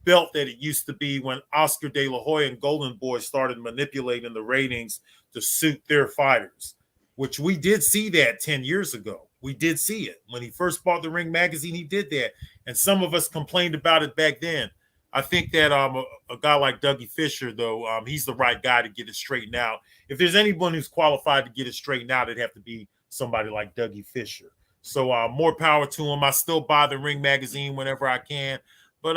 belt that it used to be when Oscar De La Hoya and Golden Boy started manipulating the ratings to suit their fighters, which we did see that 10 years ago. We did see it. When he first bought the Ring magazine, he did that. And some of us complained about it back then. I think that a guy like Dougie Fisher, though, he's the right guy to get it straightened out. If there's anyone who's qualified to get it straightened out, it'd have to be somebody like Dougie Fisher. So more power to him. I still buy the Ring magazine whenever I can. But,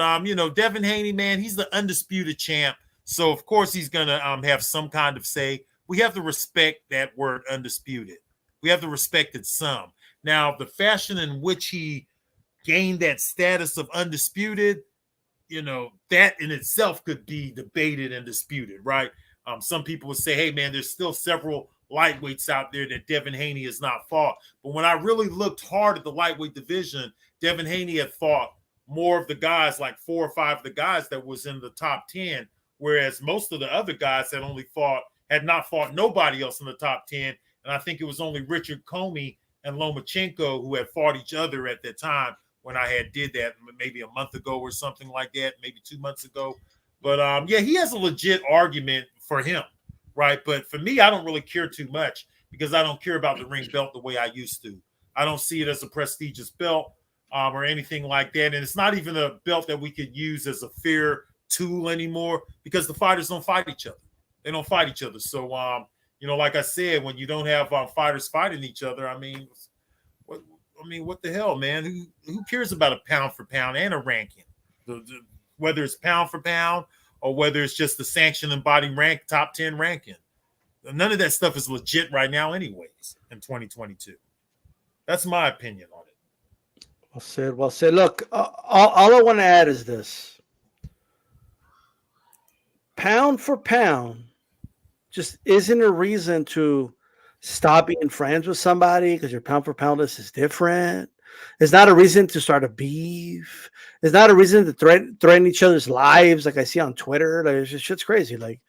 Devin Haney, man, he's the undisputed champ. So, of course, he's going to have some kind of say. We have to respect that word undisputed. We have to respect it some. Now, the fashion in which he gained that status of undisputed, that in itself could be debated and disputed, right? Some people would say, hey, man, there's still several lightweights out there that Devin Haney has not fought. But when I really looked hard at the lightweight division, Devin Haney had fought more of the guys, like 4 or 5 of the guys that was in the top 10, whereas most of the other guys had not fought nobody else in the top 10. And I think it was only Richard Comey and Lomachenko who had fought each other at that time when I had did that maybe a month ago or something like that, maybe 2 months ago. But he has a legit argument for him. Right. But for me, I don't really care too much because I don't care about the ring belt the way I used to. I don't see it as a prestigious belt or anything like that. And it's not even a belt that we could use as a fair tool anymore because the fighters don't fight each other. They don't fight each other. So, like I said, when you don't have fighters fighting each other, what the hell, man? Who cares about a pound for pound and a ranking? Whether it's pound for pound or whether it's just the sanctioned and body rank, top 10 ranking. None of that stuff is legit right now anyways in 2022. That's my opinion on it. Well said. Look, all I want to add is this. Pound for pound just isn't a reason to stop being friends with somebody because your pound for pound list is different. It's not a reason to start a beef. It's not a reason to threaten each other's lives, like I see on Twitter. Like, it's just shit's crazy. Like,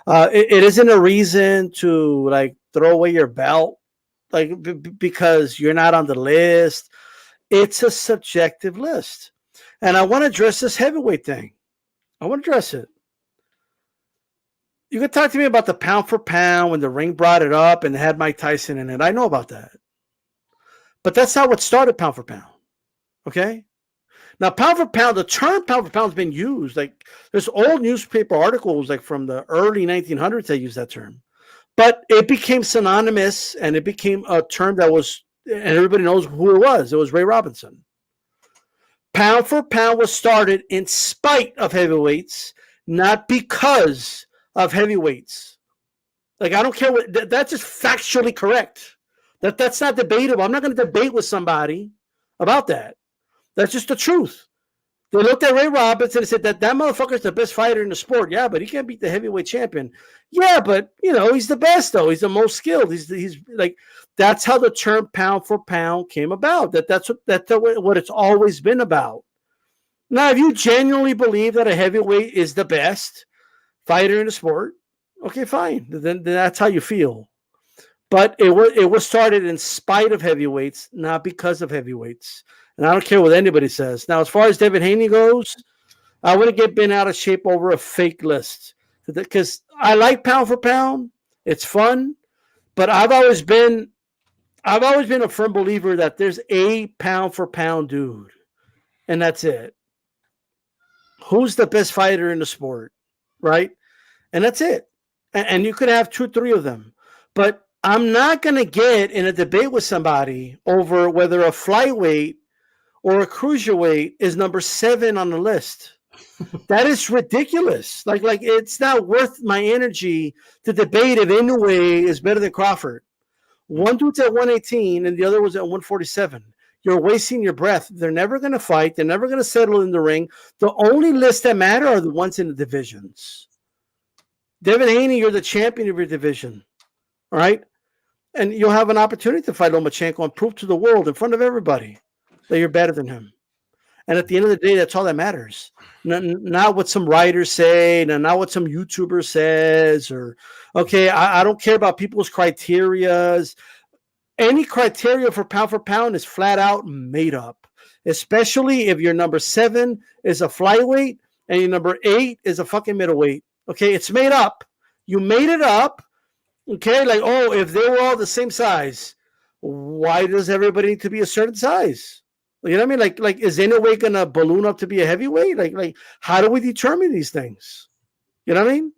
it isn't a reason to like throw away your belt, like because you're not on the list. It's a subjective list, and I want to address this heavyweight thing. I want to address it. You could talk to me about the pound for pound when the Ring brought it up and had Mike Tyson in it. I know about that. But that's not what started pound for pound. Okay? Now, pound for pound, the term pound for pound has been used. Like, there's old newspaper articles like from the early 1900s that use that term. But it became synonymous, and it became a term that was, and everybody knows who it was. It was Ray Robinson. Pound for pound was started in spite of heavyweights, not because of heavyweights. Like, I don't care what, that's just factually correct. That's not debatable. I'm not going to debate with somebody about that. That's just the truth. They looked at Ray Robinson and said that motherfucker's the best fighter in the sport. Yeah, but he can't beat the heavyweight champion. Yeah, but he's the best though. He's the most skilled. He's like, that's how the term pound for pound came about. That's what it's always been about. Now, if you genuinely believe that a heavyweight is the best fighter in the sport, okay, fine. Then that's how you feel. But it was started in spite of heavyweights, not because of heavyweights. And I don't care what anybody says. Now, as far as Devin Haney goes, I wouldn't get bent out of shape over a fake list because I like pound for pound. It's fun, but I've always been a firm believer that there's a pound for pound dude, and that's it. Who's the best fighter in the sport, right? And that's it. And you could have 2 or 3 of them, but I'm not going to get in a debate with somebody over whether a flyweight or a cruiserweight is number 7 on the list. That is ridiculous. Like it's not worth my energy to debate if Inoue is better than Crawford. One dude's at 118 and the other was at 147. You're wasting your breath. They're never going to fight. They're never going to settle in the ring. The only lists that matter are the ones in the divisions. Devin Haney, you're the champion of your division. All right? And you'll have an opportunity to fight Lomachenko and prove to the world in front of everybody that you're better than him. And at the end of the day, that's all that matters. Not what some writers say, not what some YouTuber says, or, okay, I don't care about people's criterias. Any criteria for pound is flat out made up, especially if your number 7 is a flyweight and your number 8 is a fucking middleweight. Okay, it's made up. You made it up. Okay, like, oh, if they were all the same size, why does everybody need to be a certain size? You know what I mean? Like is Inoue gonna balloon up to be a heavyweight? Like, how do we determine these things? You know what I mean?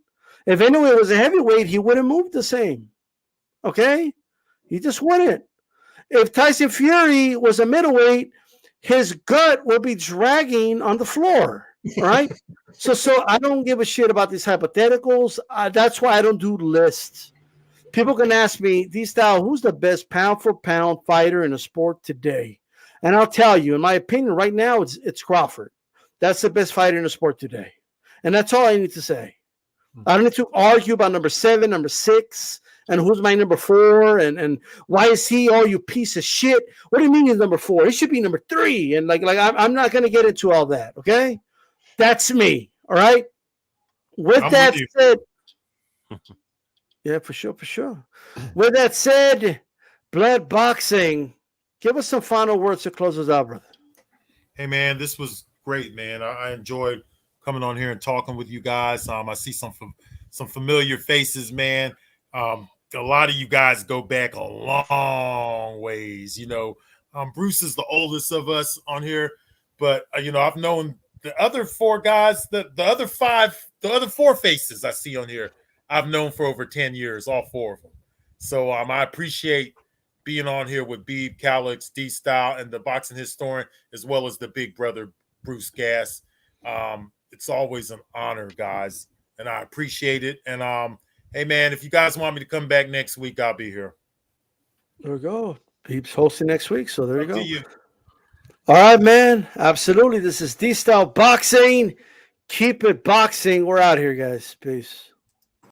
If Inoue was a heavyweight, he wouldn't move the same. Okay, he just wouldn't. If Tyson Fury was a middleweight, his gut would be dragging on the floor. All right. So I don't give a shit about these hypotheticals. That's why I don't do lists. People can ask me, D-Style, who's the best pound for pound fighter in the sport today? And I'll tell you, in my opinion, right now, it's Crawford. That's the best fighter in the sport today. And that's all I need to say. I don't need to argue about number 7, number 6, and who's my number 4, and why is he, oh, you piece of shit? What do you mean he's number 4? He should be number 3. And like I'm not going to get into all that, okay? That's me, all right? With that said, yeah, for sure. With that said, Blood Boxing, give us some final words to close us out, brother. Hey, man, this was great, man. I enjoyed coming on here and talking with you guys. I see some familiar faces, man. A lot of you guys go back a long ways. Bruce is the oldest of us on here, but I've known the other 4 guys, the other 4 faces I see on here, I've known for over 10 years, all 4 of them. So I appreciate being on here with Beeb, Calix, D-Style, and the boxing historian, as well as the big brother, Bruce Gass. It's always an honor, guys, and I appreciate it. And hey, man, if you guys want me to come back next week, I'll be here. There we go. Beeb's hosting next week, so there you go. You. All right, man. Absolutely. This is D-Style Boxing. Keep it boxing. We're out here, guys. Peace.